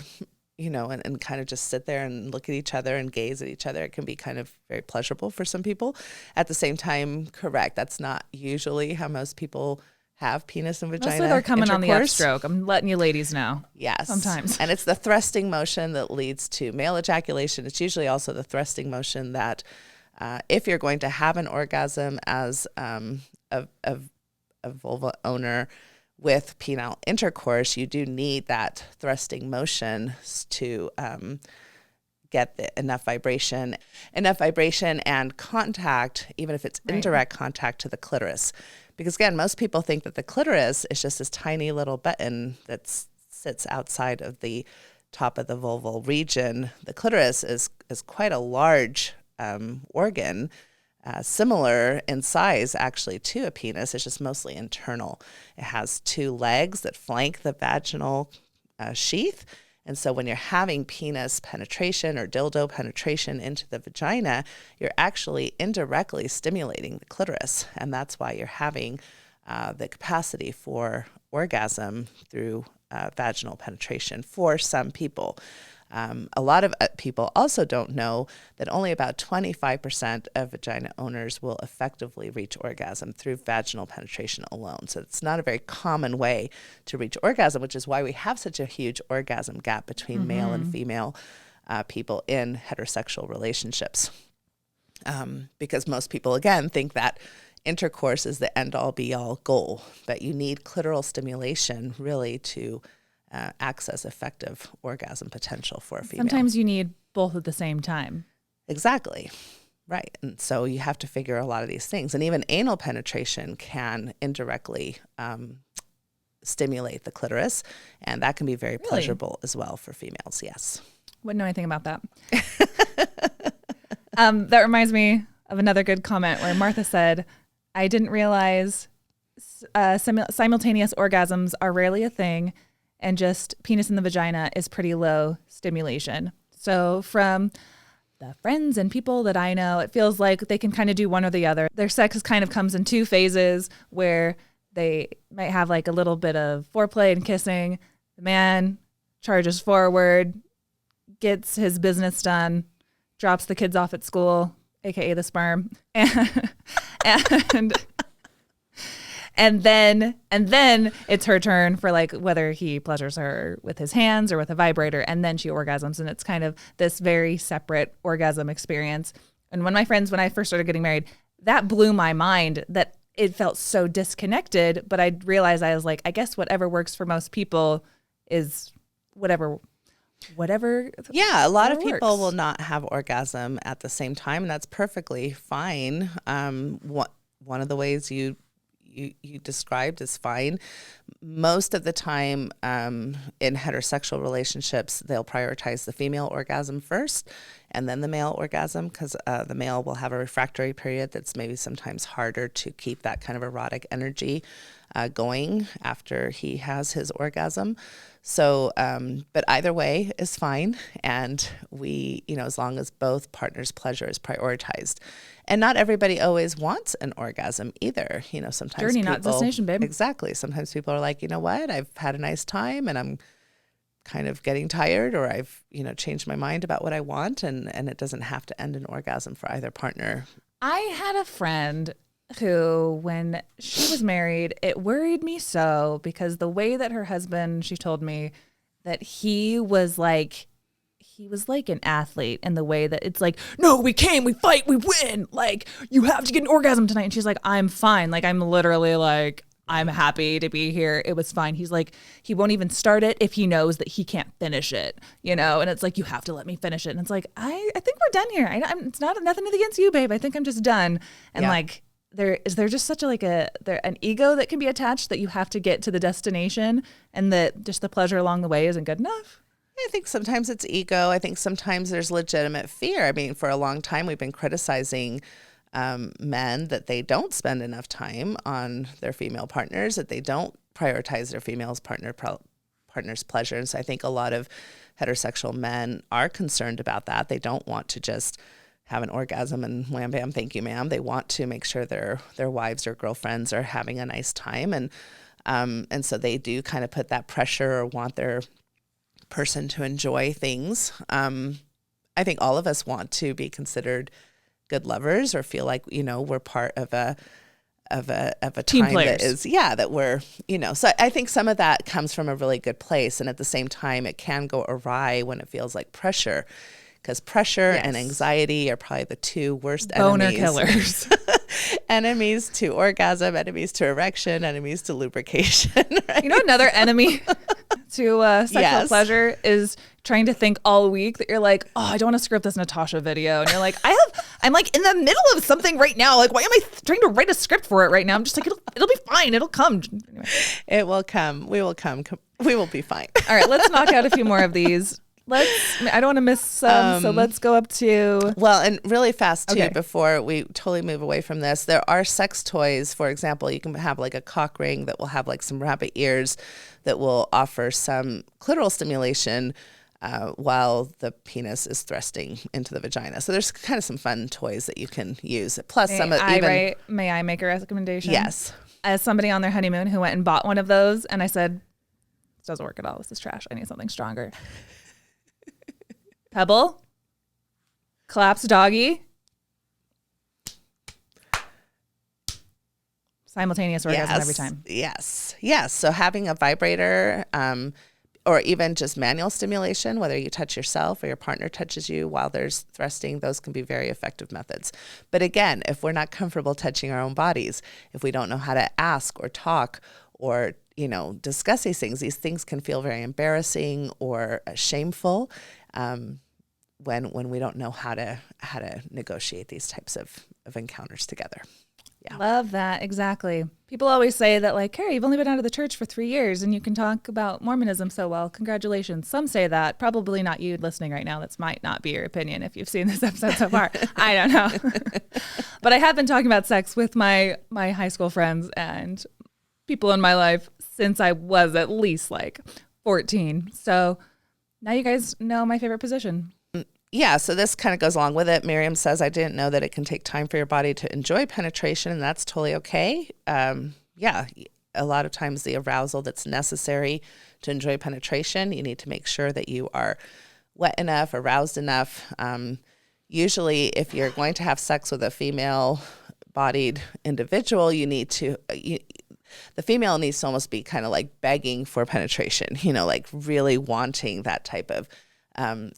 and kind of just sit there and look at each other and gaze at each other. It can be kind of very pleasurable for some people. At the same time, correct. That's not usually how most people have penis and vagina. Mostly they're coming intercourse. On the upstroke. I'm letting you ladies know. Yes. Sometimes. And it's the thrusting motion that leads to male ejaculation. It's usually also the thrusting motion that if you're going to have an orgasm as a vulva owner with penile intercourse, you do need that thrusting motion to get enough vibration and contact, even if it's indirect contact to the clitoris. Because again, most people think that the clitoris is just this tiny little button that sits outside of the top of the vulval region. The clitoris is quite a large organ, similar in size actually to a penis. It's just mostly internal. It has 2 legs that flank the vaginal sheath, And so when you're having penis penetration or dildo penetration into the vagina, you're actually indirectly stimulating the clitoris. And that's why you're having the capacity for orgasm through vaginal penetration for some people. A lot of people also don't know that only about 25% of vagina owners will effectively reach orgasm through vaginal penetration alone. So it's not a very common way to reach orgasm, which is why we have such a huge orgasm gap between male and female people in heterosexual relationships. Because most people, again, think that intercourse is the end-all, be-all goal, but you need clitoral stimulation really to access effective orgasm potential for a female. Sometimes you need both at the same time. Exactly. Right. And so you have to figure a lot of these things. And even anal penetration can indirectly stimulate the clitoris. And that can be very pleasurable as well for females. Yes. Wouldn't know anything about that. That reminds me of another good comment where Martha said, I didn't realize simultaneous orgasms are rarely a thing, and just penis in the vagina is pretty low stimulation. So from the friends and people that I know, it feels like they can kind of do one or the other. Their sex kind of comes in two phases where they might have like a little bit of foreplay and kissing. The man charges forward, gets his business done, drops the kids off at school, aka the sperm, and then it's her turn for like whether he pleasures her with his hands or with a vibrator, and then she orgasms, and it's kind of this very separate orgasm experience. And when I first started getting married, that blew my mind that it felt so disconnected, but I realized I was like, I guess whatever works for most people is whatever. Yeah, a lot of people will not have orgasm at the same time, and that's perfectly fine. One of the ways you described is fine. Most of the time in heterosexual relationships, they'll prioritize the female orgasm first and then the male orgasm, because the male will have a refractory period that's maybe sometimes harder to keep that kind of erotic energy going after he has his orgasm. So, but either way is fine. And we, as long as both partners' pleasure is prioritized. And not everybody always wants an orgasm either. Sometimes journey, not destination, babe. Exactly. Sometimes people are like, you know what, I've had a nice time and I'm kind of getting tired, or I've, changed my mind about what I want, and it doesn't have to end in orgasm for either partner. I had a friend who, when she was married, it worried me so, because the way that her husband, she told me that he was like an athlete in the way that it's like, no, we came, we fight, we win. Like, you have to get an orgasm tonight. And she's like, I'm fine. Like, I'm literally like, I'm happy to be here. It was fine. He's like, he won't even start it if he knows that he can't finish it, And it's like, you have to let me finish it. And it's like, I think we're done here. It's nothing against you, babe. I think I'm just done. And like, there just such an ego that can be attached that you have to get to the destination, and that just the pleasure along the way isn't good enough. I think sometimes it's ego. I think sometimes there's legitimate fear. I mean, for a long time, we've been criticizing men that they don't spend enough time on their female partners, that they don't prioritize their partner's pleasure. And so I think a lot of heterosexual men are concerned about that. They don't want to just have an orgasm and wham, bam, thank you, ma'am. They want to make sure their wives or girlfriends are having a nice time. And so they do kind of put that pressure, or want their person to enjoy things. I think all of us want to be considered good lovers, or feel like, we're part of a team time players. that is, that we're, so I think some of that comes from a really good place. And at the same time, it can go awry when it feels like pressure, because pressure and anxiety are probably the two worst boner enemies. Killers. Enemies to orgasm, enemies to erection, enemies to lubrication. Right? Another enemy to sexual pleasure is trying to think all week that you're like, oh, I don't want to screw up this Natasha video. And you're like, I'm like in the middle of something right now. Like, why am I trying to write a script for it right now? I'm just like, it'll be fine. It'll come. Anyway. It will come. We will come. We will be fine. All right, let's knock out a few more of these. I don't want to miss some, so let's go up to. Well, and really fast too, Okay. before we totally move away from this, there are sex toys. For example, you can have like a cock ring that will have like some rabbit ears that will offer some clitoral stimulation while the penis is thrusting into the vagina. So there's kind of some fun toys that you can use. Plus May I make a recommendation? Yes. As somebody on their honeymoon who went and bought one of those, and I said, this doesn't work at all. This is trash. I need something stronger. Pebble, collapse doggy, simultaneous orgasm every time. Yes. So having a vibrator, or even just manual stimulation, whether you touch yourself or your partner touches you while there's thrusting, those can be very effective methods. But again, if we're not comfortable touching our own bodies, if we don't know how to ask or talk or discuss these things can feel very embarrassing or shameful when we don't know how to negotiate these types of encounters together. Yeah. Love that. Exactly. People always say that, like, Carrie, you've only been out of the church for 3 years and you can talk about Mormonism so well. Congratulations. Some say that. Probably not you listening right now. That might not be your opinion if you've seen this episode so far. I don't know. But I have been talking about sex with my high school friends and people in my life since I was at least like 14. So now you guys know my favorite position. Yeah, so this kind of goes along with it. Miriam says, I didn't know that it can take time for your body to enjoy penetration, and that's totally okay. Yeah, a lot of times the arousal that's necessary to enjoy penetration, you need to make sure that you are wet enough, aroused enough. Usually, if you're going to have sex with a female-bodied individual, the female needs to almost be kind of like begging for penetration, like really wanting that type of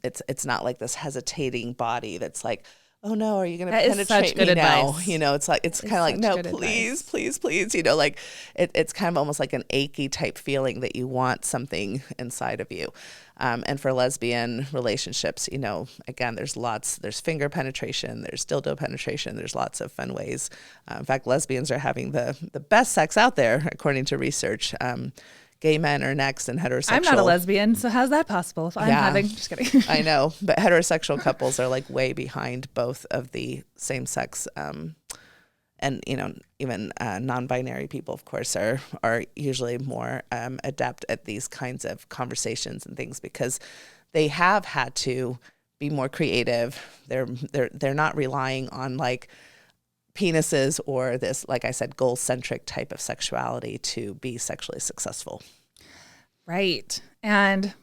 it's not like this hesitating body that's like, oh no, are you going to penetrate me now? It's kind of like, no, please, please, please. Like it's kind of almost like an achy type feeling that you want something inside of you. And for lesbian relationships, again, there's finger penetration, there's dildo penetration, there's lots of fun ways. In fact, lesbians are having the best sex out there, according to research. Gay men are next and heterosexual. I'm not a lesbian, so how's that possible? If I'm having, just kidding. I know, but heterosexual couples are like way behind both of the same sex, and even non-binary people, of course, are usually more adept at these kinds of conversations and things because they have had to be more creative. They're not relying on like penises or this, like I said, goal-centric type of sexuality to be sexually successful. Right. And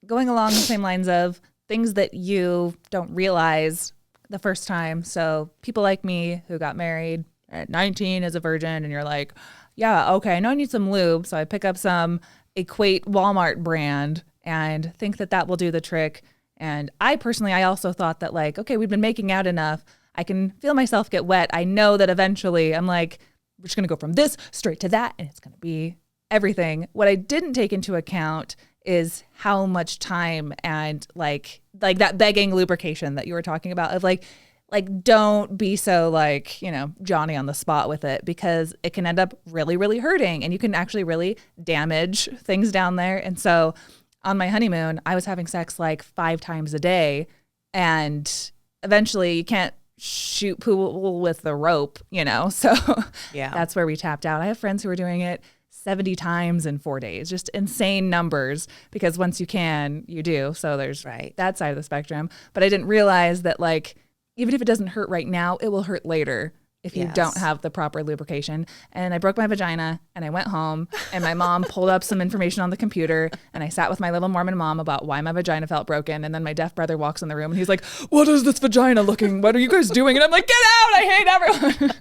going along the same lines of things that you don't realize the first time. So people like me who got married at 19 as a virgin, and you're like, yeah, okay, I know I need some lube. So I pick up some Equate Walmart brand and think that will do the trick. And I also thought that like, okay, we've been making out enough. I can feel myself get wet. I know that eventually I'm like, we're just going to go from this straight to that, and it's going to be everything. What I didn't take into account is how much time and like that begging lubrication that you were talking about of like don't be so like, Johnny on the spot with it, because it can end up really, really hurting and you can actually really damage things down there. And so on my honeymoon, I was having sex like 5 times a day, and eventually you can't shoot pool with the rope, so yeah, that's where we tapped out. I have friends who are doing it 70 times in 4 days, just insane numbers, because once you can, you do. So there's that side of the spectrum. But I didn't realize that like, even if it doesn't hurt right now, it will hurt later if you don't have the proper lubrication. And I broke my vagina and I went home and my mom pulled up some information on the computer, and I sat with my little Mormon mom about why my vagina felt broken. And then my deaf brother walks in the room and he's like, what is this vagina looking? What are you guys doing? And I'm like, get out. I hate everyone.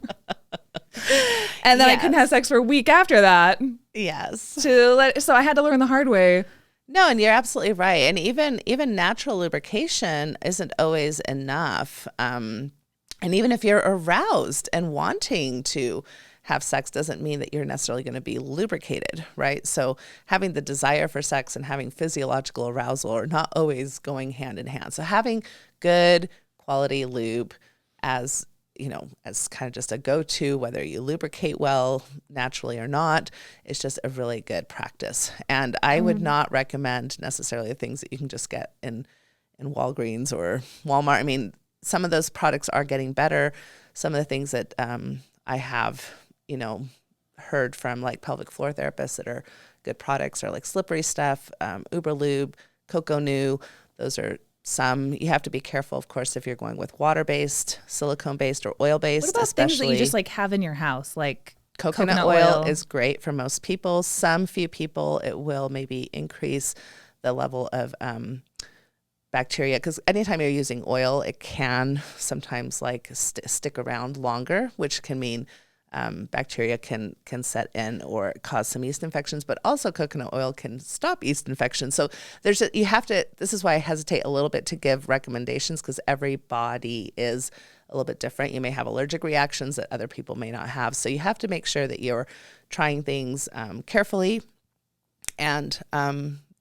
And then I couldn't have sex for a week after that. Yes. So I had to learn the hard way. No, and you're absolutely right. And even natural lubrication isn't always enough. And even if you're aroused and wanting to have sex doesn't mean that you're necessarily going to be lubricated, right? So having the desire for sex and having physiological arousal are not always going hand in hand. So having good quality lube as as kind of just a go-to, whether you lubricate well naturally or not, it's just a really good practice. And I would not recommend necessarily the things that you can just get in Walgreens or Walmart. I mean, some of those products are getting better. Some of the things that I have, heard from like pelvic floor therapists that are good products are like Slippery Stuff, Uber Lube, Coco Nu. Those are some. You have to be careful, of course, if you're going with water-based, silicone-based, or oil-based. What about things that you just like have in your house, like coconut oil is great for most people. Some few people, it will maybe increase the level of bacteria, because anytime you're using oil, it can sometimes like stick around longer, which can mean bacteria can set in or cause some yeast infections, but also coconut oil can stop yeast infections. So this is why I hesitate a little bit to give recommendations, because every body is a little bit different. You may have allergic reactions that other people may not have. So you have to make sure that you're trying things carefully, and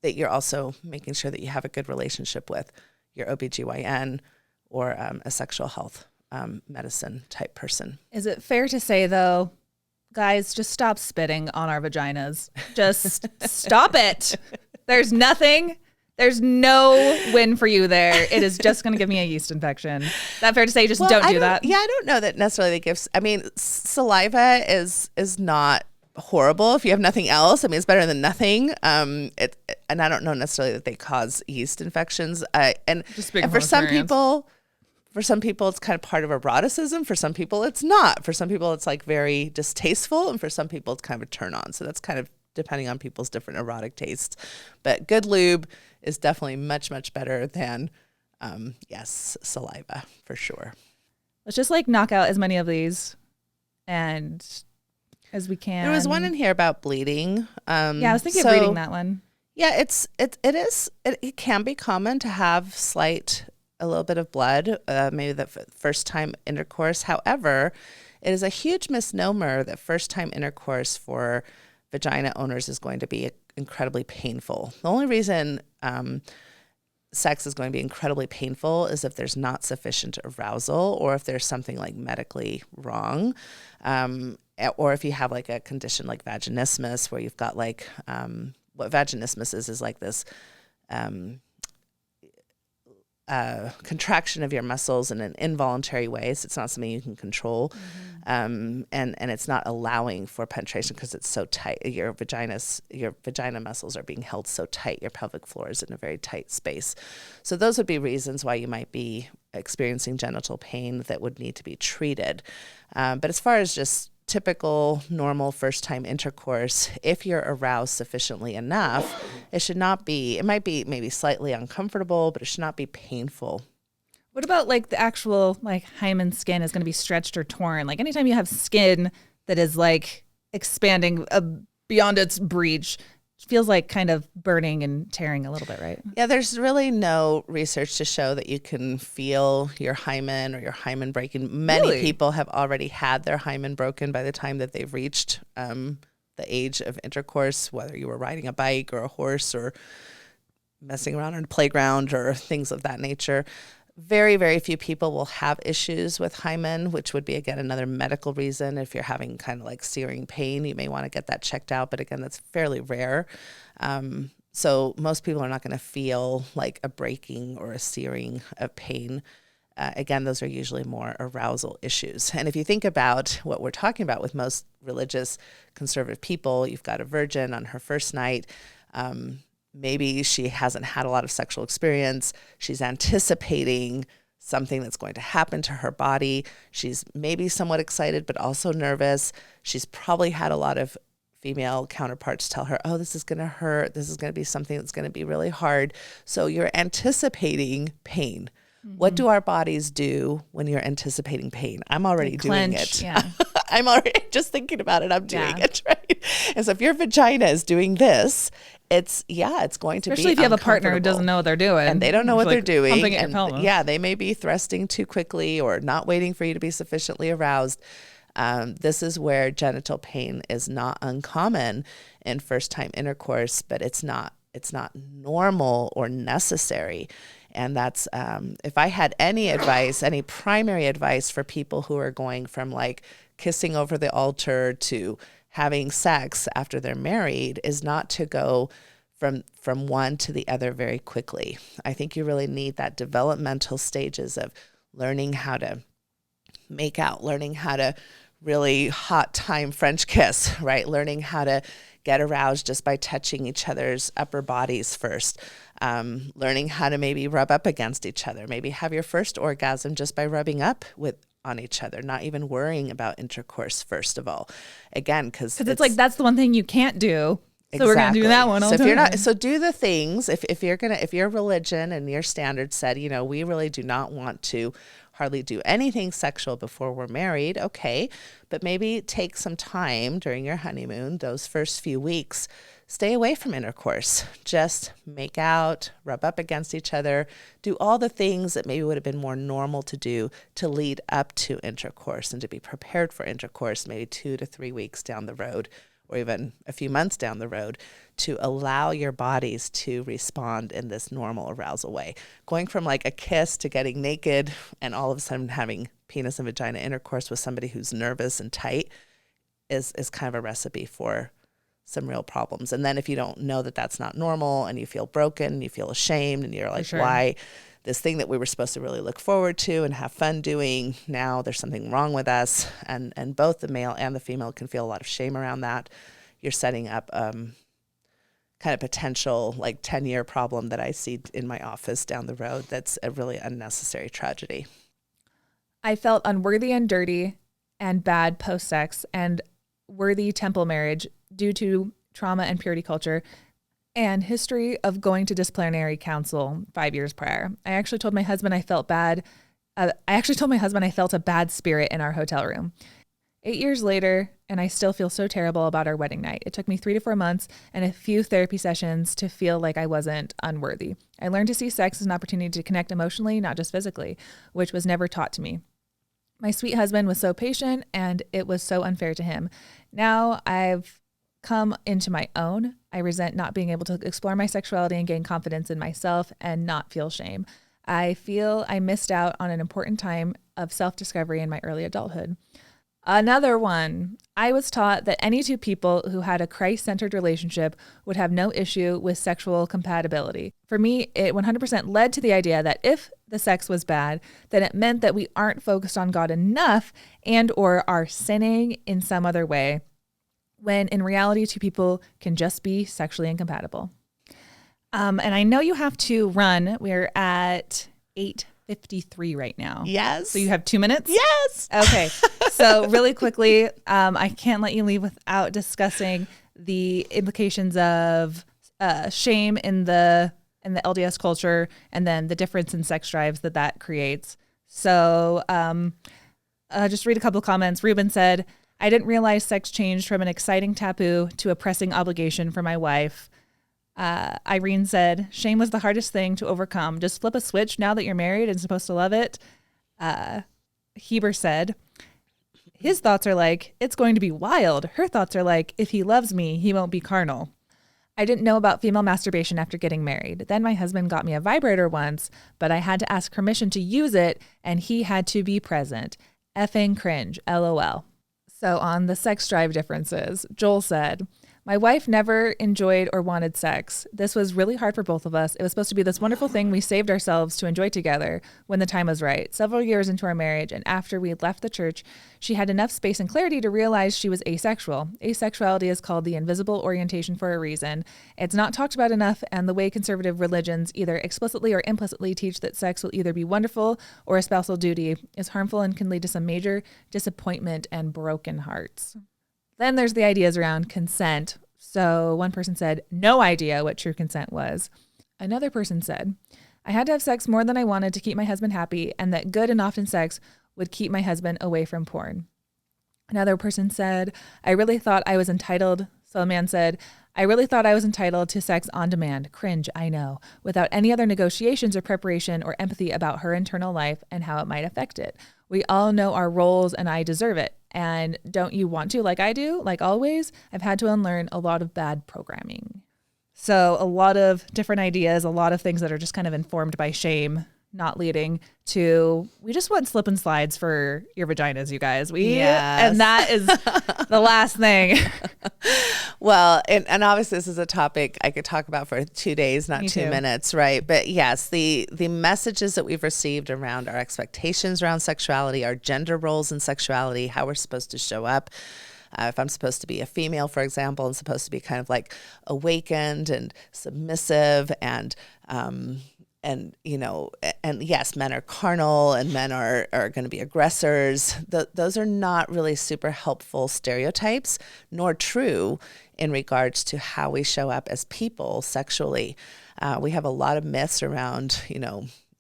that you're also making sure that you have a good relationship with your OBGYN or a sexual health medicine type person. Is it fair to say, though, guys, just stop spitting on our vaginas? Just stop it. There's no win for you there. It is just going to give me a yeast infection. Is that fair to say? Just don't do that. Yeah, I don't know that necessarily they give. I mean, saliva is not horrible if you have nothing else. I mean, it's better than nothing. And I don't know necessarily that they cause yeast infections. And for some people, it's kind of part of eroticism. For some people, it's not. For some people, it's like very distasteful. And for some people, it's kind of a turn on. So that's kind of depending on people's different erotic tastes. But good lube is definitely much, much better than, saliva for sure. Let's just like knock out as many of these and as we can. There was one in here about bleeding. I was thinking of reading that one. Yeah, it can be common to have a little bit of blood, maybe the first time intercourse. However, it is a huge misnomer that first time intercourse for vagina owners is going to be incredibly painful. The only reason sex is going to be incredibly painful is if there's not sufficient arousal, or if there's something like medically wrong, or if you have like a condition like vaginismus, where you've got like what vaginismus is like this contraction of your muscles in an involuntary way. So it's not something you can control. And it's not allowing for penetration because it's so tight. Your vagina muscles are being held so tight. Your pelvic floor is in a very tight space. So those would be reasons why you might be experiencing genital pain that would need to be treated. But as far as just typical normal first time intercourse, if you're aroused sufficiently enough, it might be maybe slightly uncomfortable, but it should not be painful. What about like the actual like hymen skin is going to be stretched or torn? Like anytime you have skin that is like expanding beyond its breach, feels like kind of burning and tearing a little bit, right? Yeah, there's really no research to show that you can feel your hymen or your hymen breaking. Many people have already had their hymen broken by the time that they've reached the age of intercourse, whether you were riding a bike or a horse or messing around on a playground or things of that nature. Very, very few people will have issues with hymen, which would be, again, another medical reason. If you're having kind of like searing pain, you may want to get that checked out. But again, that's fairly rare. So most people are not going to feel like a breaking or a searing of pain. Again, those are usually more arousal issues. And if you think about what we're talking about with most religious conservative people, you've got a virgin on her first night. Maybe she hasn't had a lot of sexual experience. She's anticipating something that's going to happen to her body. She's maybe somewhat excited, but also nervous. She's probably had a lot of female counterparts tell her, oh, this is going to hurt. This is going to be something that's going to be really hard. So you're anticipating pain. Mm-hmm. What do our bodies do when you're anticipating pain? I'm already doing it. Yeah. I'm already just thinking about it. I'm doing it, right? And so if your vagina is doing this, it's going to be especially if you have a partner who doesn't know what they're doing. And they don't know what they're doing. Pumping at your pelvis. Yeah, they may be thrusting too quickly or not waiting for you to be sufficiently aroused. This is where genital pain is not uncommon in first-time intercourse, but it's not normal or necessary. And that's, if I had any advice, any primary advice for people who are going from like kissing over the altar to having sex after they're married, is not to go from one to the other very quickly. I think you really need that developmental stages of learning how to make out, learning how to really hot time French kiss, right? Learning how to get aroused just by touching each other's upper bodies first. Learning how to maybe rub up against each other, maybe have your first orgasm just by rubbing up on each other, not even worrying about intercourse first of all. Again, because it's like, that's the one thing you can't do. So exactly. We're going to do that one all the time. So do the things, if your religion and your standards said, we really do not want to hardly do anything sexual before we're married, okay, but maybe take some time during your honeymoon, those first few weeks, stay away from intercourse. Just make out, rub up against each other, do all the things that maybe would have been more normal to do to lead up to intercourse and to be prepared for intercourse maybe 2 to 3 weeks down the road, or even a few months down the road, to allow your bodies to respond in this normal arousal way. Going from like a kiss to getting naked and all of a sudden having penis and vagina intercourse with somebody who's nervous and tight is kind of a recipe for some real problems. And then if you don't know that that's not normal and you feel broken, you feel ashamed, and you're like, sure, why this thing that we were supposed to really look forward to and have fun doing, now there's something wrong with us. And both the male and the female can feel a lot of shame around that. You're setting up kind of potential like 10-year problem that I see in my office down the road. That's a really unnecessary tragedy. I felt unworthy and dirty and bad post-sex and worthy temple marriage due to trauma and purity culture and history of going to disciplinary counsel 5 years prior. I actually told my husband I felt bad. I felt a bad spirit in our hotel room. 8 years later, and I still feel so terrible about our wedding night. It took me 3 to 4 months and a few therapy sessions to feel like I wasn't unworthy. I learned to see sex as an opportunity to connect emotionally, not just physically, which was never taught to me. My sweet husband was so patient, and it was so unfair to him. Now I've come into my own. I resent not being able to explore my sexuality and gain confidence in myself and not feel shame. I feel I missed out on an important time of self-discovery in my early adulthood. Another one, I was taught that any two people who had a Christ-centered relationship would have no issue with sexual compatibility. For me, it 100% led to the idea that if the sex was bad, then it meant that we aren't focused on God enough and or are sinning in some other way, when in reality, two people can just be sexually incompatible. And I know you have to run. We're at 8:53 right now. Yes. So you have 2 minutes? Yes. Okay. So really quickly, I can't let you leave without discussing the implications of shame in the LDS culture, and then the difference in sex drives that creates. So just read a couple of comments. Ruben said, I didn't realize sex changed from an exciting taboo to a pressing obligation for my wife. Irene said, shame was the hardest thing to overcome. Just flip a switch now that you're married and supposed to love it. Heber said, his thoughts are like, it's going to be wild. Her thoughts are like, if he loves me, he won't be carnal. I didn't know about female masturbation after getting married. Then my husband got me a vibrator once, but I had to ask permission to use it, and he had to be present. Effing cringe, LOL. So on the sex drive differences, Joel said, my wife never enjoyed or wanted sex. This was really hard for both of us. It was supposed to be this wonderful thing we saved ourselves to enjoy together when the time was right. Several years into our marriage and after we had left the church, she had enough space and clarity to realize she was asexual. Asexuality is called the invisible orientation for a reason. It's not talked about enough, and the way conservative religions either explicitly or implicitly teach that sex will either be wonderful or a spousal duty is harmful and can lead to some major disappointment and broken hearts. Then there's the ideas around consent. So one person said, no idea what true consent was. Another person said, I had to have sex more than I wanted to keep my husband happy, and that good and often sex would keep my husband away from porn. Another person said, I really thought I was entitled. So a man said, I really thought I was entitled to sex on demand. Cringe, I know, without any other negotiations or preparation or empathy about her internal life and how it might affect it. We all know our roles, and I deserve it. And don't you want to, like I do, like always? I've had to unlearn a lot of bad programming. So a lot of different ideas, a lot of things that are just kind of informed by shame, not leading to, we just want slip and slides for your vaginas, you guys. And that is the last thing. Well, and obviously this is a topic I could talk about for 2 days, not 2 minutes, right? But yes, the messages that we've received around our expectations around sexuality, our gender roles in sexuality, how we're supposed to show up. If I'm supposed to be a female, for example, I'm supposed to be kind of like awakened and submissive and yes, men are carnal and men are going to be aggressors. Those are not really super helpful stereotypes, nor true in regards to how we show up as people sexually. We have a lot of myths around,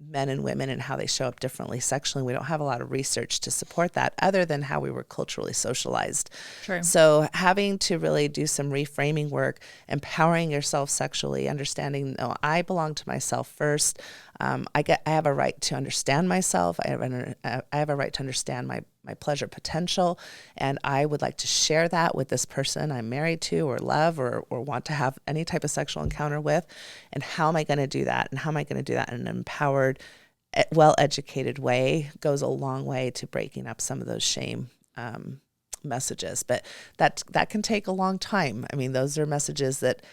men and women and how they show up differently sexually. We don't have a lot of research to support that other than how we were culturally socialized. True. So having to really do some reframing work, empowering yourself sexually, understanding, I belong to myself first. I have a right to understand myself. I have a right to understand my pleasure potential, and I would like to share that with this person I'm married to or love or want to have any type of sexual encounter with. And how am I going to do that? And how am I going to do that in an empowered, well-educated way goes a long way to breaking up some of those shame messages. But that can take a long time. I mean, those are messages that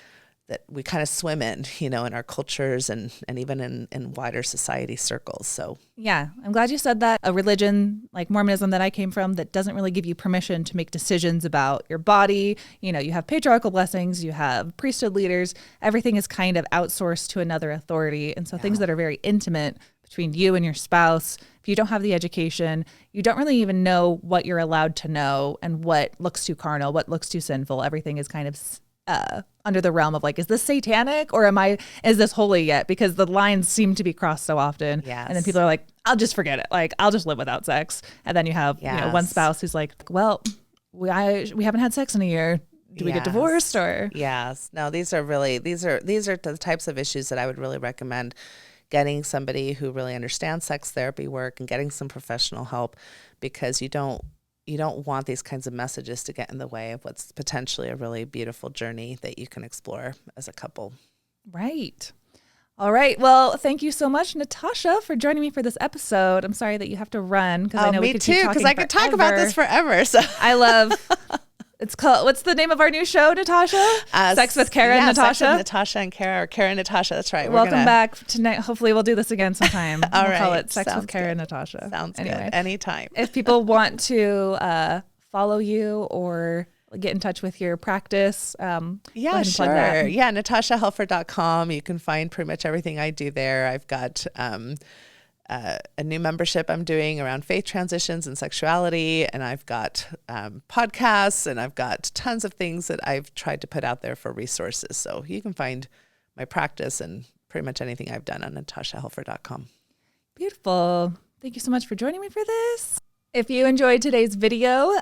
we kind of swim in, in our cultures and even in wider society circles. So yeah, I'm glad you said that. A religion like Mormonism that I came from that doesn't really give you permission to make decisions about your body. You have patriarchal blessings, you have priesthood leaders, everything is kind of outsourced to another authority. And so things that are very intimate between you and your spouse, if you don't have the education, you don't really even know what you're allowed to know and what looks too carnal, what looks too sinful. Everything is kind of under the realm of like, is this satanic or is this holy yet? Because the lines seem to be crossed so often. Yes. And then people are like, I'll just forget it. Like, I'll just live without sex. And then you have one spouse who's like, well, we haven't had sex in a year. Do we get divorced or? Yes. No, these are the types of issues that I would really recommend getting somebody who really understands sex therapy work and getting some professional help, because you don't want these kinds of messages to get in the way of what's potentially a really beautiful journey that you can explore as a couple. Right. All right. Well, thank you so much, Natasha, for joining me for this episode. I'm sorry that you have to run because I know we could keep talking because I could talk about this forever. So I love. It's called, what's the name of our new show, Natasha? Sex with Kara and Natasha? Sex with Natasha and Kara, or Kara and Natasha. That's right. Welcome back tonight. Hopefully we'll do this again sometime. All we'll right. call it Sex Sounds with Kara good. and Natasha. Sounds good. Anytime. If people want to follow you or get in touch with your practice, yeah, sure. Yeah, NatashaHelfer.com. You can find pretty much everything I do there. I've got a new membership I'm doing around faith transitions and sexuality, and I've got podcasts, and I've got tons of things that I've tried to put out there for resources. So you can find my practice and pretty much anything I've done on NatashaHelfer.com. Beautiful. Thank you so much for joining me for this. If you enjoyed today's video,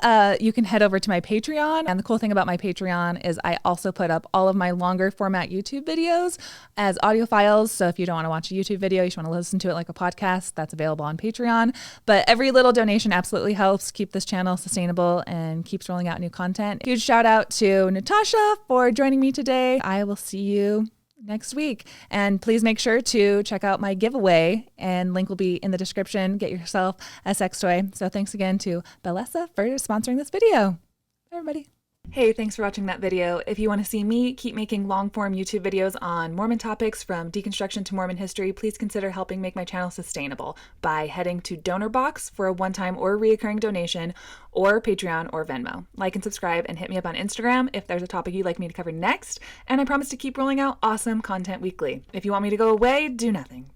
you can head over to my Patreon. And the cool thing about my Patreon is I also put up all of my longer format YouTube videos as audio files. So if you don't want to watch a YouTube video, you just want to listen to it like a podcast, that's available on Patreon. But every little donation absolutely helps keep this channel sustainable and keeps rolling out new content. Huge shout out to Natasha for joining me today. I will see you next week. And please make sure to check out my giveaway, and link will be in the description. Get yourself a sex toy. So thanks again to Bellesa for sponsoring this video. Bye, everybody. Hey, thanks for watching that video. If you want to see me keep making long-form YouTube videos on Mormon topics from deconstruction to Mormon history, please consider helping make my channel sustainable by heading to DonorBox for a one-time or recurring donation, or Patreon or Venmo. Like and subscribe, and hit me up on Instagram if there's a topic you'd like me to cover next, and I promise to keep rolling out awesome content weekly. If you want me to go away, do nothing.